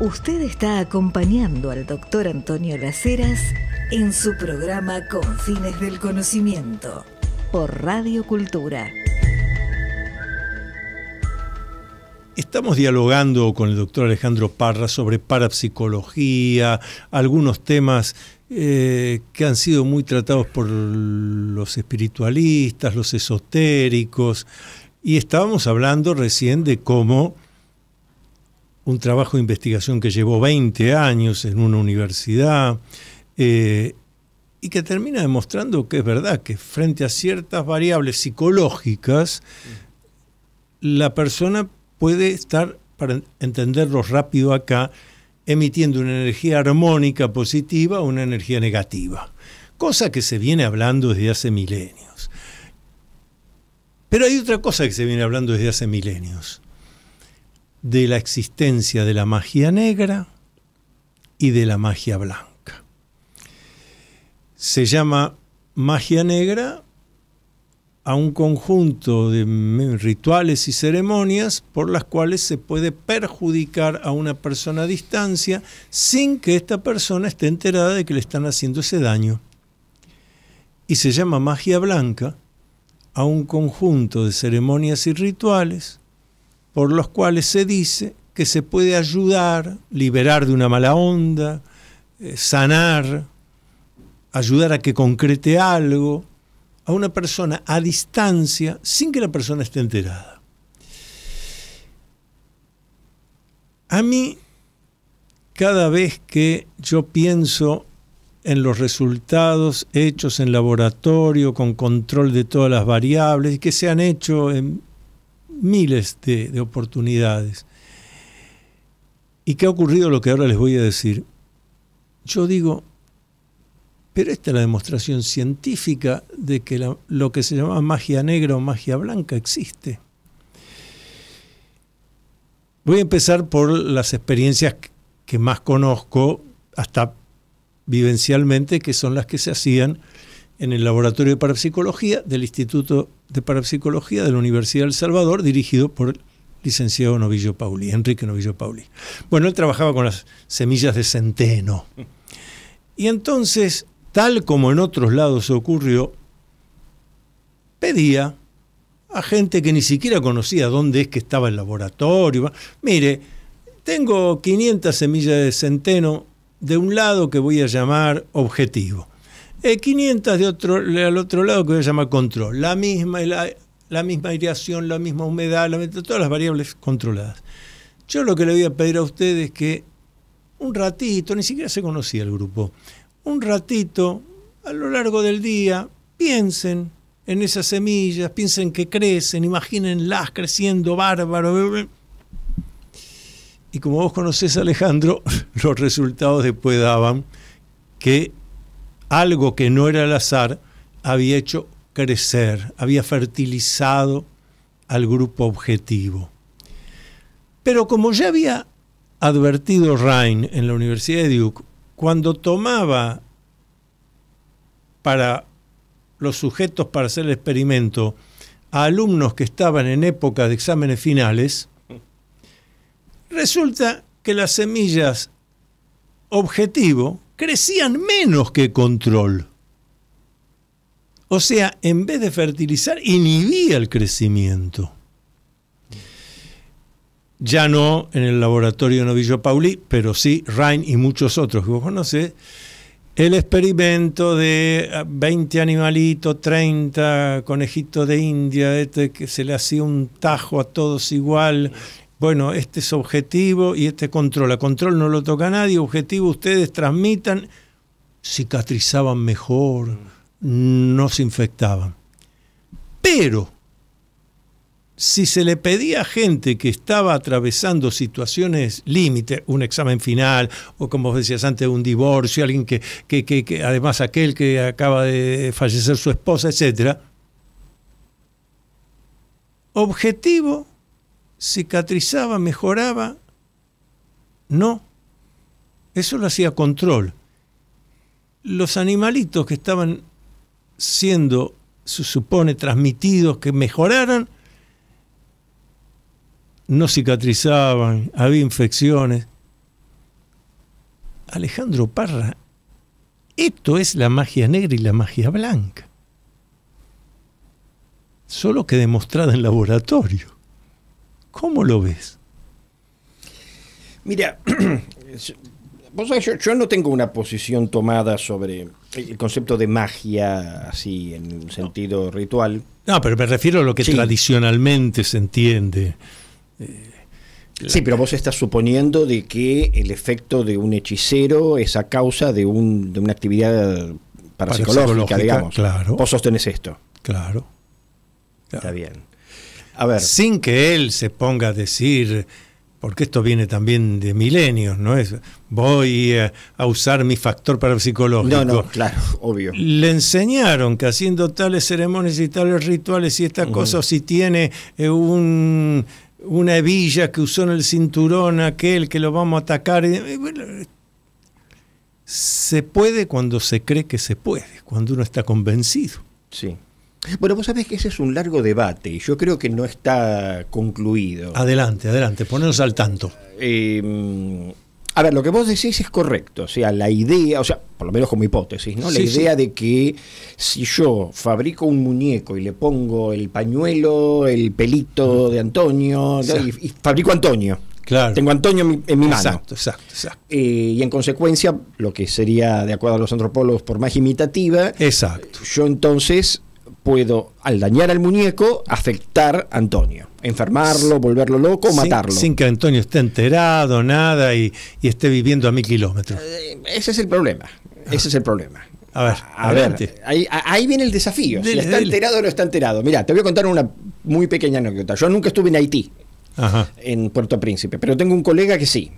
S1: Usted está acompañando al doctor Antonio Las Heras en su programa Con Fines del Conocimiento por Radio Cultura.
S2: Estamos dialogando con el doctor Alejandro Parra sobre parapsicología, algunos temas que han sido muy tratados por los espiritualistas, los esotéricos, y estábamos hablando recién de cómo un trabajo de investigación que llevó 20 años en una universidad y que termina demostrando que es verdad que frente a ciertas variables psicológicas la persona puede estar, para entenderlo rápido acá, emitiendo una energía armónica positiva o una energía negativa, cosa que se viene hablando desde hace milenios. Pero hay otra cosa que se viene hablando desde hace milenios, de la existencia de la magia negra y de la magia blanca. Se llama magia negra a un conjunto de rituales y ceremonias por las cuales se puede perjudicar a una persona a distancia sin que esta persona esté enterada de que le están haciendo ese daño. Y se llama magia blanca a un conjunto de ceremonias y rituales por los cuales se dice que se puede ayudar, liberar de una mala onda, sanar, ayudar a que concrete algo a una persona a distancia sin que la persona esté enterada. A mí, cada vez que yo pienso en los resultados hechos en laboratorio con control de todas las variables y que se han hecho en miles de oportunidades y que ha ocurrido lo que ahora les voy a decir, yo digo, pero esta es la demostración científica de que lo que se llama magia negra o magia blanca existe. Voy a empezar por las experiencias que más conozco, hasta vivencialmente, que son las que se hacían en el laboratorio de parapsicología del Instituto de Parapsicología de la Universidad de El Salvador, dirigido por el licenciado Novillo Pauli, Enrique Novillo Pauli. Bueno, él trabajaba con las semillas de centeno. Y entonces, tal como en otros lados ocurrió, pedía a gente que ni siquiera conocía dónde es que estaba el laboratorio. Mire, tengo 500 semillas de centeno de un lado que voy a llamar objetivo. 500 al otro lado que voy a llamar control. La misma aireación, la misma humedad, todas las variables controladas. Yo lo que le voy a pedir a ustedes es que un ratito, ni siquiera se conocía el grupo, un ratito a lo largo del día piensen en esas semillas, piensen que crecen, imagínenlas creciendo bárbaro. Y como vos conocés, Alejandro, los resultados después daban que algo que no era al azar había hecho crecer, había fertilizado al grupo objetivo. Pero como ya había advertido Rhine en la Universidad de Duke, cuando tomaba para los sujetos para hacer el experimento a alumnos que estaban en época de exámenes finales, resulta que las semillas objetivo crecían menos que control. O sea, en vez de fertilizar, inhibía el crecimiento. Ya no en el laboratorio Novillo Pauli, pero sí Rhine y muchos otros que vos conocés, el experimento de 20 animalitos, 30 conejitos de India, que se le hacía un tajo a todos igual. Bueno, este es objetivo y este control. A control no lo toca nadie, objetivo ustedes transmitan, cicatrizaban mejor, no se infectaban. Pero si se le pedía a gente que estaba atravesando situaciones límite, un examen final, o como decías antes, un divorcio, alguien que además aquel que acaba de fallecer su esposa, etc., objetivo, cicatrizaba, mejoraba, no, eso lo hacía control. Los animalitos que estaban siendo, se supone, transmitidos, que mejoraran, no cicatrizaban, había infecciones. Alejandro Parra, esto es la magia negra y la magia blanca. Solo que demostrada en laboratorio. ¿Cómo lo ves?
S3: Mira, vos sabés, yo no tengo una posición tomada sobre el concepto de magia así en un sentido ritual.
S2: No, pero me refiero a lo que tradicionalmente se entiende.
S3: Sí, pero vos estás suponiendo de que el efecto de un hechicero es a causa de una actividad parapsicológica, digamos.
S2: Claro.
S3: Vos sostenés esto.
S2: Claro.
S3: Está bien. A ver.
S2: Sin que él se ponga a decir, porque esto viene también de milenios, ¿no es? Voy a usar mi factor parapsicológico.
S3: No, claro, obvio.
S2: Le enseñaron que haciendo tales ceremonias y tales rituales y esta cosa, si tiene una hebilla que usó en el cinturón aquel que lo vamos a atacar. Se puede cuando se cree que se puede, cuando uno está convencido.
S3: Sí. Bueno, vos sabés que ese es un largo debate y yo creo que no está concluido.
S2: Adelante, ponernos al tanto.
S3: A ver, lo que vos decís es correcto, o sea, la idea, o sea, por lo menos como hipótesis, ¿no? La idea de que si yo fabrico un muñeco y le pongo el pañuelo, el pelito de Antonio, y fabrico Antonio.
S2: Claro.
S3: Tengo Antonio en mi mano.
S2: Exacto.
S3: Y en consecuencia, lo que sería, de acuerdo a los antropólogos, por magia imitativa,
S2: exacto.
S3: Yo entonces puedo, al dañar al muñeco, afectar a Antonio, enfermarlo, volverlo loco, matarlo.
S2: Sin que Antonio esté enterado, nada, y esté viviendo a 1000 kilómetros.
S3: Ese es el problema. Ese es el problema.
S2: A ver,
S3: ahí viene el desafío. Si está enterado o no está enterado. Mirá, te voy a contar una muy pequeña anécdota. Yo nunca estuve en Haití, en Puerto Príncipe, pero tengo un colega que sí.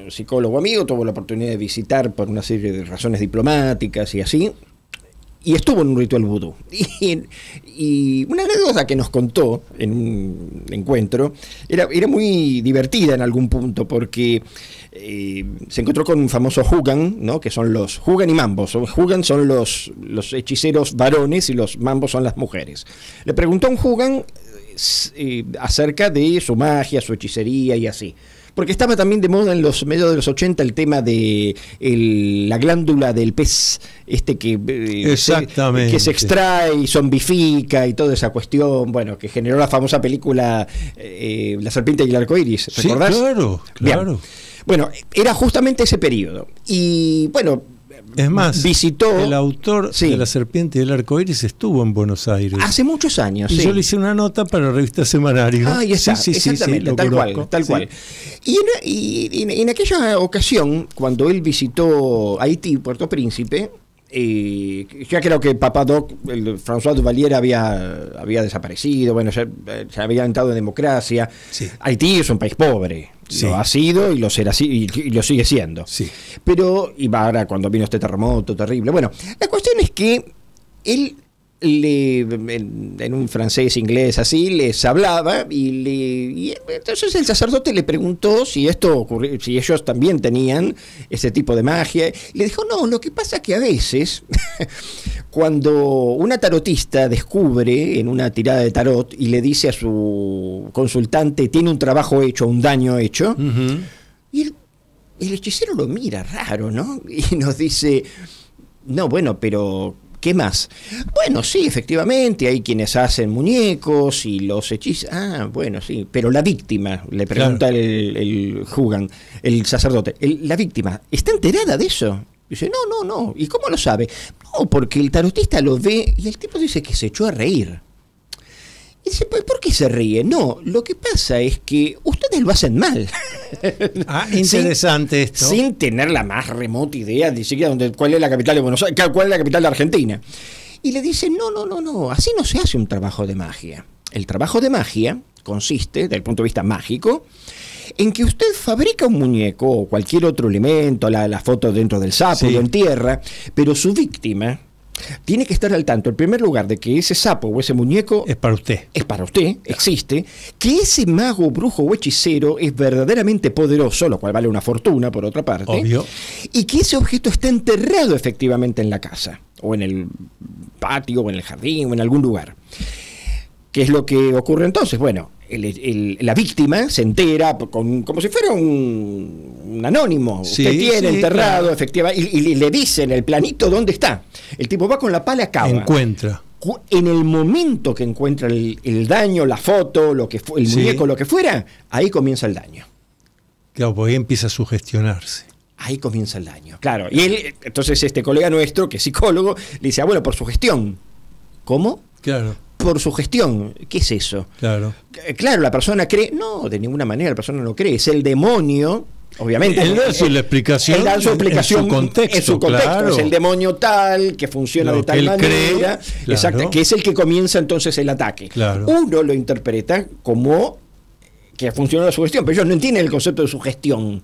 S3: Psicólogo amigo, tuvo la oportunidad de visitar por una serie de razones diplomáticas y así. Y estuvo en un ritual vudú. Y una anécdota que nos contó en un encuentro era muy divertida en algún punto, porque se encontró con un famoso Hugan, ¿no? Que son los Hugan y Mambos. Hugan son los hechiceros varones y los Mambos son las mujeres. Le preguntó a un Hugan acerca de su magia, su hechicería y así. Porque estaba también de moda en los medios de los 80 el tema de la glándula del pez, que se extrae y zombifica y toda esa cuestión, bueno, que generó la famosa película La serpiente y el arco iris, ¿recordás?
S2: Sí, claro.
S3: Bien. Bueno, era justamente ese periodo. Y bueno,
S2: es más,
S3: visitó
S2: el autor de La serpiente y el arco iris estuvo en Buenos Aires
S3: hace muchos años.
S2: Y yo le hice una nota para la revista Semanario.
S3: Ahí está, exactamente, tal cual. Y en aquella ocasión, cuando él visitó Haití, Puerto Príncipe, ya creo que Papá Doc, el François Duvalier había desaparecido, bueno, ya había entrado en democracia. Sí. Haití es un país pobre. Sí. Lo ha sido y lo será, y lo sigue siendo.
S2: Sí.
S3: Pero, y ahora cuando vino este terremoto terrible. Bueno, la cuestión es que él en un francés, inglés, así, les hablaba y entonces el sacerdote le preguntó si esto ocurría, si ellos también tenían ese tipo de magia. Y le dijo, no, lo que pasa es que a veces cuando una tarotista descubre en una tirada de tarot y le dice a su consultante tiene un trabajo hecho, un daño hecho, y el hechicero lo mira raro, ¿no? Y nos dice, no, bueno, pero ¿qué más? Bueno, sí, efectivamente, hay quienes hacen muñecos y los hechizan. Ah, bueno, sí, pero la víctima, le pregunta el Hugan, el sacerdote, la víctima, ¿está enterada de eso? Dice, no. ¿Y cómo lo sabe? No, porque el tarotista lo ve y el tipo dice que se echó a reír. Y dice, ¿por qué se ríe? No, lo que pasa es que ustedes lo hacen mal.
S2: Interesante esto.
S3: Sin tener la más remota idea ni siquiera cuál es la capital de Buenos Aires, cuál es la capital de Argentina. Y le dice, no, así no se hace un trabajo de magia. El trabajo de magia consiste, desde el punto de vista mágico, en que usted fabrica un muñeco o cualquier otro elemento, la foto dentro del sapo, lo entierra, pero su víctima tiene que estar al tanto, en primer lugar, de que ese sapo o ese muñeco
S2: es para usted.
S3: Existe, que ese mago, brujo o hechicero es verdaderamente poderoso, lo cual vale una fortuna, por otra parte.
S2: Obvio.
S3: Y que ese objeto está enterrado efectivamente en la casa, o en el patio, o en el jardín, o en algún lugar. ¿Qué es lo que ocurre entonces? Bueno, la víctima se entera como si fuera un anónimo.
S2: Sí,
S3: usted tiene
S2: sí,
S3: enterrado,
S2: claro.
S3: efectivamente, y le dicen el planito dónde está. El tipo va con la pala, cava.
S2: Encuentra.
S3: En el momento que encuentra el daño, la foto, el
S2: Sí.
S3: muñeco, lo que fuera, ahí comienza el daño.
S2: Claro, porque ahí empieza a sugestionarse.
S3: Ahí comienza el daño, claro. Y él, entonces este colega nuestro, que es psicólogo, le dice, bueno, por sugestión. ¿Cómo?
S2: Claro,
S3: Por sugestión. ¿Qué es eso?
S2: claro.
S3: Claro, la persona cree. No, de ninguna manera la persona no cree. Es el demonio, obviamente.
S2: Él da la explicación.
S3: Él da su explicación
S2: en su contexto.
S3: En su contexto.
S2: Claro.
S3: Es el demonio tal, que funciona
S2: Lo
S3: de tal
S2: que él
S3: manera.
S2: cree, claro.
S3: Exacto, que es el que comienza entonces el ataque.
S2: Claro.
S3: Uno lo interpreta como que funciona la sugestión, pero ellos no entienden el concepto de sugestión.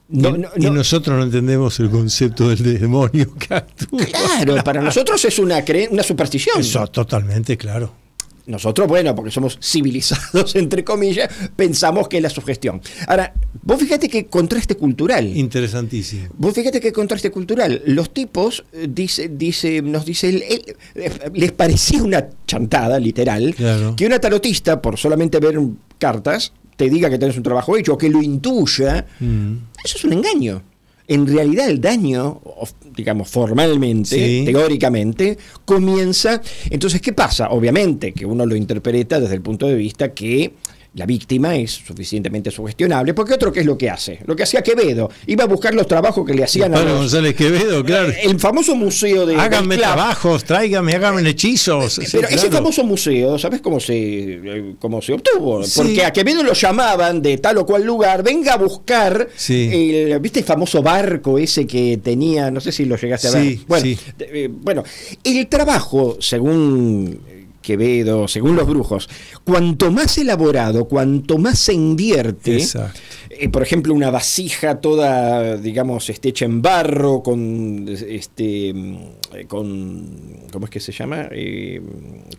S2: Y nosotros no entendemos el concepto del demonio que actúa.
S3: Claro, para nosotros es una superstición.
S2: Eso, totalmente, claro.
S3: Nosotros, bueno, porque somos civilizados, entre comillas, pensamos que es la sugestión. Ahora, vos fíjate qué contraste cultural.
S2: Interesantísimo.
S3: Vos fíjate qué contraste cultural. Los tipos, nos dice él, les parecía una chantada, literal,
S2: Claro.
S3: que una tarotista, por solamente ver cartas, te diga que tenés un trabajo hecho o que lo intuya. Eso es un engaño. En realidad el daño, digamos formalmente,
S2: Sí.
S3: teóricamente, comienza. Entonces, ¿qué pasa? Obviamente que uno lo interpreta desde el punto de vista que la víctima es suficientemente sugestionable, porque otro, ¿qué es lo que hace? Lo que hacía Quevedo, iba a buscar los trabajos que le hacían a
S2: Padre
S3: los...
S2: González Quevedo, claro.
S3: El famoso museo de...
S2: Háganme
S3: del Club.
S2: trabajos, tráigame, háganme hechizos. Sí,
S3: Pero ese
S2: claro.
S3: famoso museo, ¿sabes cómo se obtuvo?
S2: Sí.
S3: Porque a Quevedo lo llamaban de tal o cual lugar, venga a buscar,
S2: Sí.
S3: ¿viste el famoso barco ese que tenía? No sé si lo llegaste a ver.
S2: Sí,
S3: Bueno,
S2: sí.
S3: Bueno, el trabajo, según Quevedo, según los brujos, cuanto más elaborado, cuanto más se invierte,
S2: Exacto.
S3: por ejemplo, una vasija toda, digamos, hecha en barro, con ¿cómo es que se llama?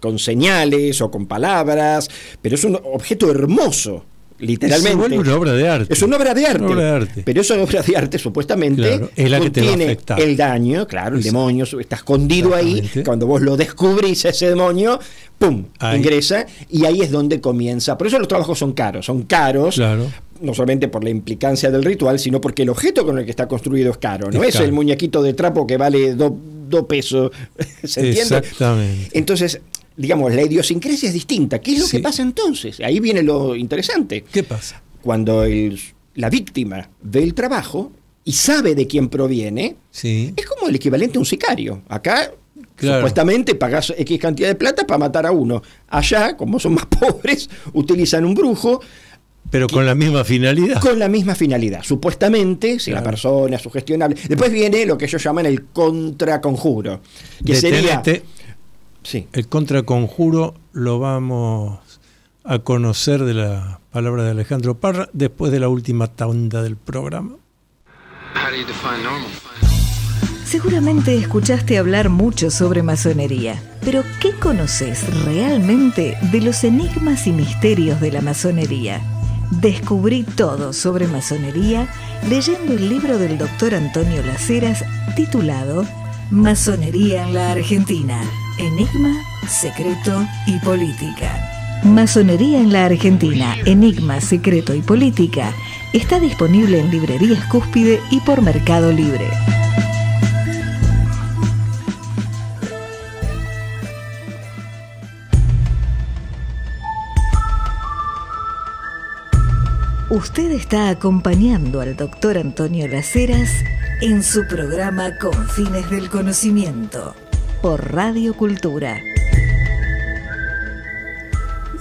S3: Con señales o con palabras, pero es un objeto hermoso, literalmente.
S2: Se vuelve una obra de arte.
S3: Es una obra de arte.
S2: Una obra de arte.
S3: Pero esa obra de arte, supuestamente,
S2: Claro, es la que te va a
S3: contiene
S2: afectar.
S3: el daño, claro, el demonio está escondido ahí.
S2: Exactamente.
S3: Cuando vos lo descubrís, ese demonio, ¡pum!,
S2: Ahí.
S3: ingresa, y ahí es donde comienza. Por eso los trabajos son caros. Son caros,
S2: Claro.
S3: no solamente por la implicancia del ritual, sino porque el objeto con el que está construido es caro. No
S2: Es
S3: es
S2: caro.
S3: el muñequito de trapo que vale 2 pesos. ¿Se entiende?
S2: Exactamente.
S3: Entonces, digamos, la idiosincrasia es distinta. ¿Qué es lo
S2: Sí.
S3: que pasa entonces? Ahí viene lo interesante.
S2: ¿Qué pasa?
S3: Cuando la víctima ve el trabajo y sabe de quién proviene,
S2: Sí.
S3: es como el equivalente a un sicario. Acá,
S2: Claro.
S3: supuestamente, pagás X cantidad de plata para matar a uno. Allá, como son más pobres, utilizan un brujo
S2: Pero con la misma finalidad.
S3: con la misma finalidad. Supuestamente, si la
S2: Claro.
S3: persona es sugestionable. Después viene lo que ellos llaman el contraconjuro, que sería...
S2: Detenete.
S3: Sí.
S2: El contraconjuro lo vamos a conocer de la palabra de Alejandro Parra después de la última tanda del programa.
S5: How do you define normal?
S1: Seguramente escuchaste hablar mucho sobre masonería, pero ¿qué conoces realmente de los enigmas y misterios de la masonería? Descubrí todo sobre masonería leyendo el libro del doctor Antonio Laceras titulado Masonería en la Argentina, Enigma, Secreto y Política. Masonería en la Argentina, Enigma, Secreto y Política está disponible en librerías Cúspide y por Mercado Libre. Usted está acompañando al doctor Antonio Laceras en su programa Confines del Conocimiento por Radio Cultura.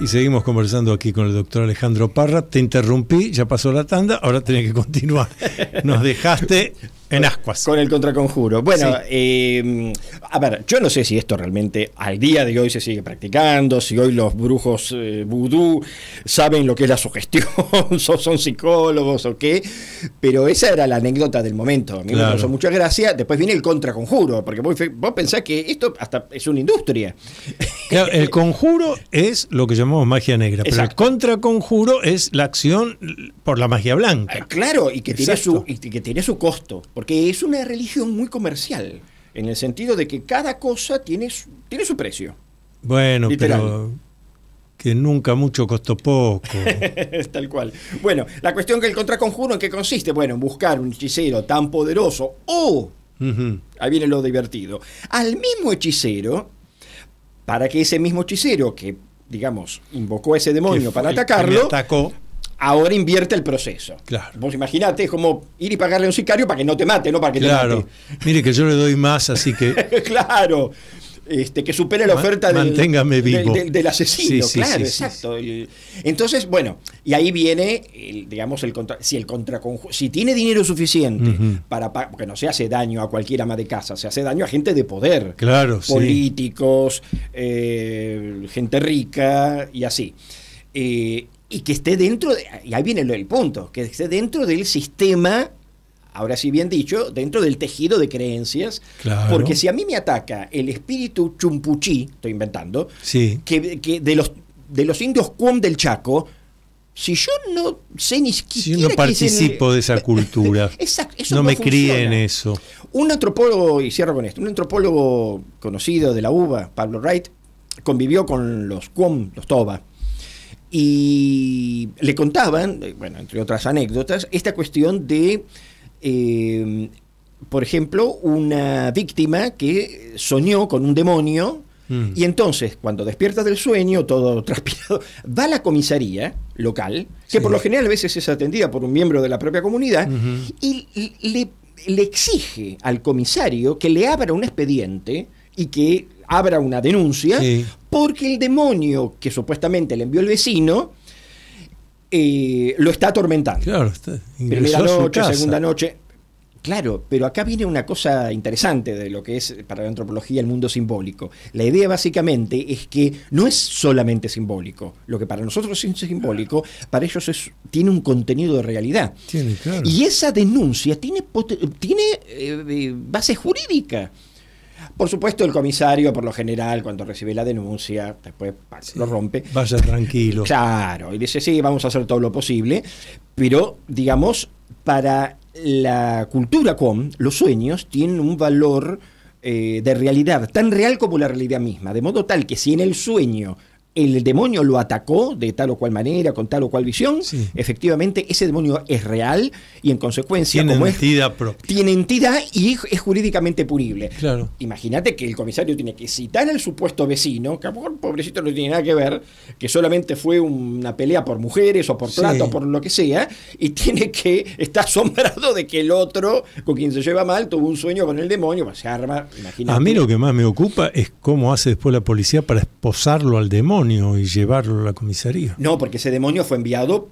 S2: Y seguimos conversando aquí con el doctor Alejandro Parra. Te interrumpí, ya pasó la tanda, ahora tenés que continuar. Nos dejaste en ascuas.
S3: Con el contraconjuro. Bueno, a ver, yo no sé si esto realmente al día de hoy se sigue practicando, si hoy los brujos vudú saben lo que es la sugestión, son psicólogos o qué, pero esa era la anécdota del momento. A mí me
S2: Claro.
S3: causó mucha gracia. Después viene el contraconjuro, porque vos pensás que esto hasta es una industria.
S2: Claro, el conjuro es lo que llamamos magia negra, pero el
S3: Exacto.
S2: contraconjuro es la acción por la magia blanca.
S3: Claro, y que
S2: Exacto.
S3: tiene su costo, porque es una religión muy comercial, en el sentido de que cada cosa tiene su precio.
S2: Bueno,
S3: Literal.
S2: pero Que nunca mucho costó poco.
S3: Tal cual. Bueno, la cuestión que el contraconjuro, ¿en qué consiste? Bueno, en buscar un hechicero tan poderoso o, ahí viene lo divertido, al mismo hechicero, para que ese mismo hechicero que, digamos, invocó a ese demonio para atacarlo,
S2: atacó,
S3: ahora invierte el proceso.
S2: Claro.
S3: Vos imaginate, es como ir y pagarle a un sicario para que no te mate, no para que te
S2: claro.
S3: mate.
S2: Mire que yo le doy más, así que
S3: Claro. Que supere la oferta
S2: manténgame vivo.
S3: Del asesino,
S2: Sí,
S3: claro,
S2: sí,
S3: exacto. Sí. Entonces, bueno, y ahí viene, si tiene dinero suficiente porque no se hace daño a cualquier ama de casa, se hace daño a gente de poder,
S2: claro,
S3: políticos, gente rica y así. Y que esté dentro, y ahí viene el punto, que esté dentro del sistema, ahora sí bien dicho, dentro del tejido de creencias,
S2: claro.
S3: Porque si a mí me ataca el espíritu chumpuchí, estoy inventando,
S2: sí.
S3: que de los indios Cuom del Chaco, si yo no sé ni siquiera...
S2: Si yo no participo de esa cultura,
S3: exacto, eso
S2: no me
S3: funciona.
S2: crié en eso.
S3: Un antropólogo, y cierro con esto, un antropólogo conocido de la UBA, Pablo Wright, convivió con los Cuom, los Toba, y le contaban, bueno, entre otras anécdotas, esta cuestión de... por ejemplo, una víctima que soñó con un demonio y entonces, cuando despierta del sueño, todo transpirado, va a la comisaría local, que por lo general a veces es atendida por un miembro de la propia comunidad, y le exige al comisario que le abra un expediente y que abra una denuncia, porque el demonio que supuestamente le envió el vecino lo está atormentando.
S2: Claro,
S3: primera noche, segunda noche. Claro, pero acá viene una cosa interesante de lo que es para la antropología el mundo simbólico. La idea básicamente es que no es solamente simbólico. Lo que para nosotros es simbólico, para ellos tiene un contenido de realidad.
S2: Claro.
S3: Y esa denuncia tiene base jurídica. Por supuesto, el comisario, por lo general, cuando recibe la denuncia, después lo rompe.
S2: Vaya tranquilo.
S3: Claro, y dice, sí, vamos a hacer todo lo posible. Pero, digamos, para la cultura Cuom, los sueños tienen un valor de realidad, tan real como la realidad misma. De modo tal que si en el sueño el demonio lo atacó de tal o cual manera, con tal o cual visión, efectivamente ese demonio es real y en consecuencia
S2: tiene entidad propia.
S3: Tiene entidad y es jurídicamente punible.
S2: Claro.
S3: Imagínate que el comisario tiene que citar al supuesto vecino, que a lo mejor pobrecito no tiene nada que ver, que solamente fue una pelea por mujeres o por plata o por lo que sea, y tiene que estar asombrado de que el otro, con quien se lleva mal, tuvo un sueño con el demonio, se arma, imagínate.
S2: A mí lo que más me ocupa es cómo hace después la policía para esposarlo al demonio y llevarlo a la comisaría.
S3: No, porque ese demonio fue enviado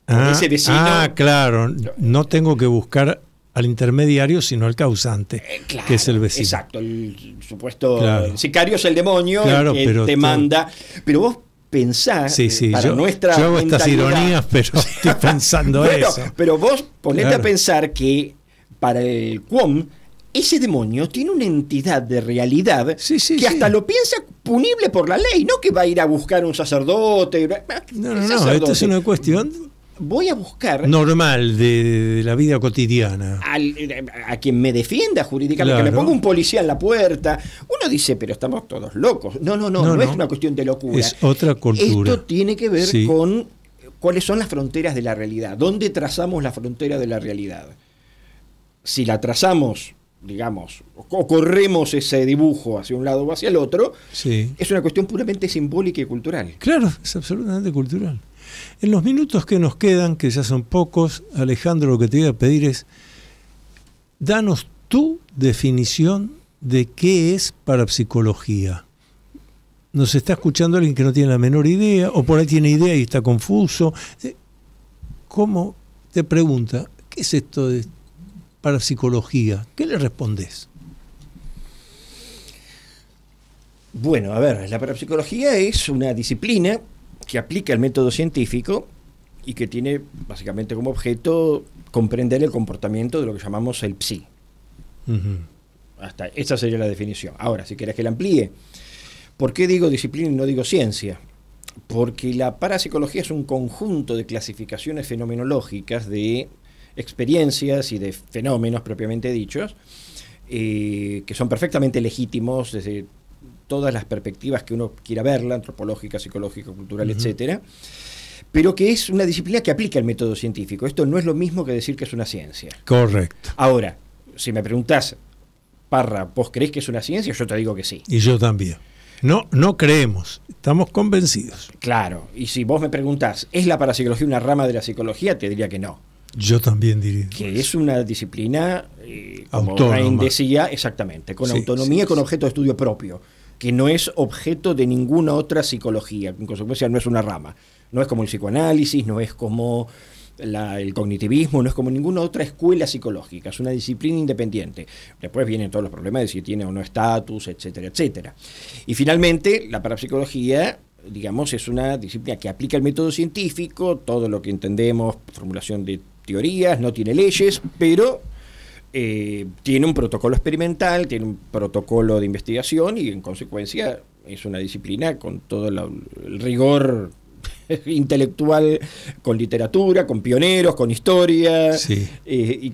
S3: por ese vecino.
S2: Claro, no tengo que buscar al intermediario, sino al causante,
S3: claro,
S2: que es el vecino.
S3: Exacto, el supuesto el sicario es el demonio, el que
S2: pero
S3: te manda. Pero vos pensá, para nuestra
S2: yo hago estas ironías, pero estoy pensando eso.
S3: Pero vos ponete a pensar que para el Cuom ese demonio tiene una entidad de realidad que hasta lo piensa punible por la ley, no que va a ir a buscar un sacerdote.
S2: No, esto es una cuestión
S3: voy a buscar
S2: normal de la vida cotidiana
S3: a quien me defienda jurídicamente, que me ponga un policía en la puerta. Uno dice, pero estamos todos locos. No es una cuestión de locura,
S2: es otra cultura.
S3: Esto tiene que ver con cuáles son las fronteras de la realidad, dónde trazamos la frontera de la realidad. Si la trazamos, digamos, o corremos ese dibujo hacia un lado o hacia el otro, es una cuestión puramente simbólica y cultural.
S2: Claro, es absolutamente cultural. En los minutos que nos quedan, que ya son pocos, Alejandro, lo que te voy a pedir es, danos tu definición de qué es parapsicología. Nos está escuchando alguien que no tiene la menor idea, o por ahí tiene idea y está confuso. ¿Cómo te pregunta, qué es esto de parapsicología? ¿Qué le respondes?
S3: Bueno, a ver, la parapsicología es una disciplina que aplica el método científico y que tiene básicamente como objeto comprender el comportamiento de lo que llamamos el psi. Hasta esa sería la definición. Ahora, si querés que la amplíe, ¿por qué digo disciplina y no digo ciencia? Porque la parapsicología es un conjunto de clasificaciones fenomenológicas de experiencias y de fenómenos propiamente dichos, que son perfectamente legítimos desde todas las perspectivas que uno quiera verla, antropológica, psicológica, cultural, etcétera, pero que es una disciplina que aplica el método científico. Esto no es lo mismo que decir que es una ciencia.
S2: Correcto.
S3: Ahora, si me preguntás, Parra, ¿vos creés que es una ciencia? Yo te digo que sí.
S2: Y yo también. No creemos, estamos convencidos.
S3: Claro, y si vos me preguntás, ¿es la parapsicología una rama de la psicología? Te diría que no.
S2: Yo también diría.
S3: Que es una disciplina, como
S2: autónoma.
S3: Rain decía, exactamente, con autonomía, con objeto de estudio propio, que no es objeto de ninguna otra psicología, en consecuencia no es una rama. No es como el psicoanálisis, no es como el cognitivismo, no es como ninguna otra escuela psicológica, es una disciplina independiente. Después vienen todos los problemas de si tiene o no estatus, etcétera, etcétera. Y finalmente, la parapsicología, digamos, es una disciplina que aplica el método científico, todo lo que entendemos, formulación de teorías, no tiene leyes, pero tiene un protocolo experimental, tiene un protocolo de investigación y en consecuencia es una disciplina con todo el rigor intelectual, con literatura, con pioneros, con historia,
S2: sí.
S3: Y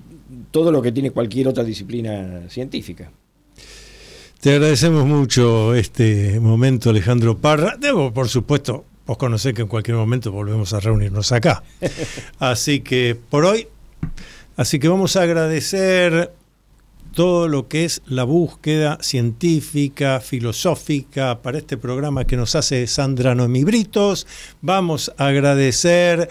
S3: todo lo que tiene cualquier otra disciplina científica.
S2: Te agradecemos mucho este momento, Alejandro Parra. Por supuesto, vos conocés que en cualquier momento volvemos a reunirnos acá. Así que por hoy, vamos a agradecer todo lo que es la búsqueda científica, filosófica para este programa que nos hace Sandra Noemí Britos. Vamos a agradecer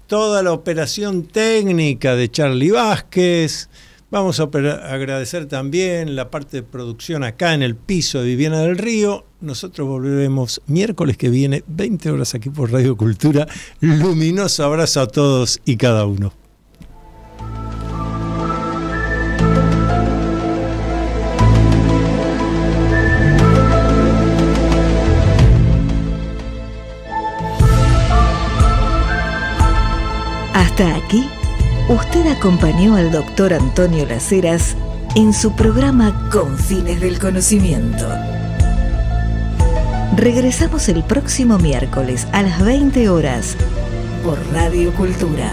S2: toda la operación técnica de Charlie Vázquez. Vamos a agradecer también la parte de producción acá en el piso de Viviana del Río. Nosotros volveremos miércoles que viene, 20 horas aquí por Radio Cultura. Luminoso abrazo a todos y cada uno.
S1: Hasta aquí, usted acompañó al doctor Antonio Las Heras en su programa Confines del Conocimiento. Regresamos el próximo miércoles a las 20 horas por Radio Cultura.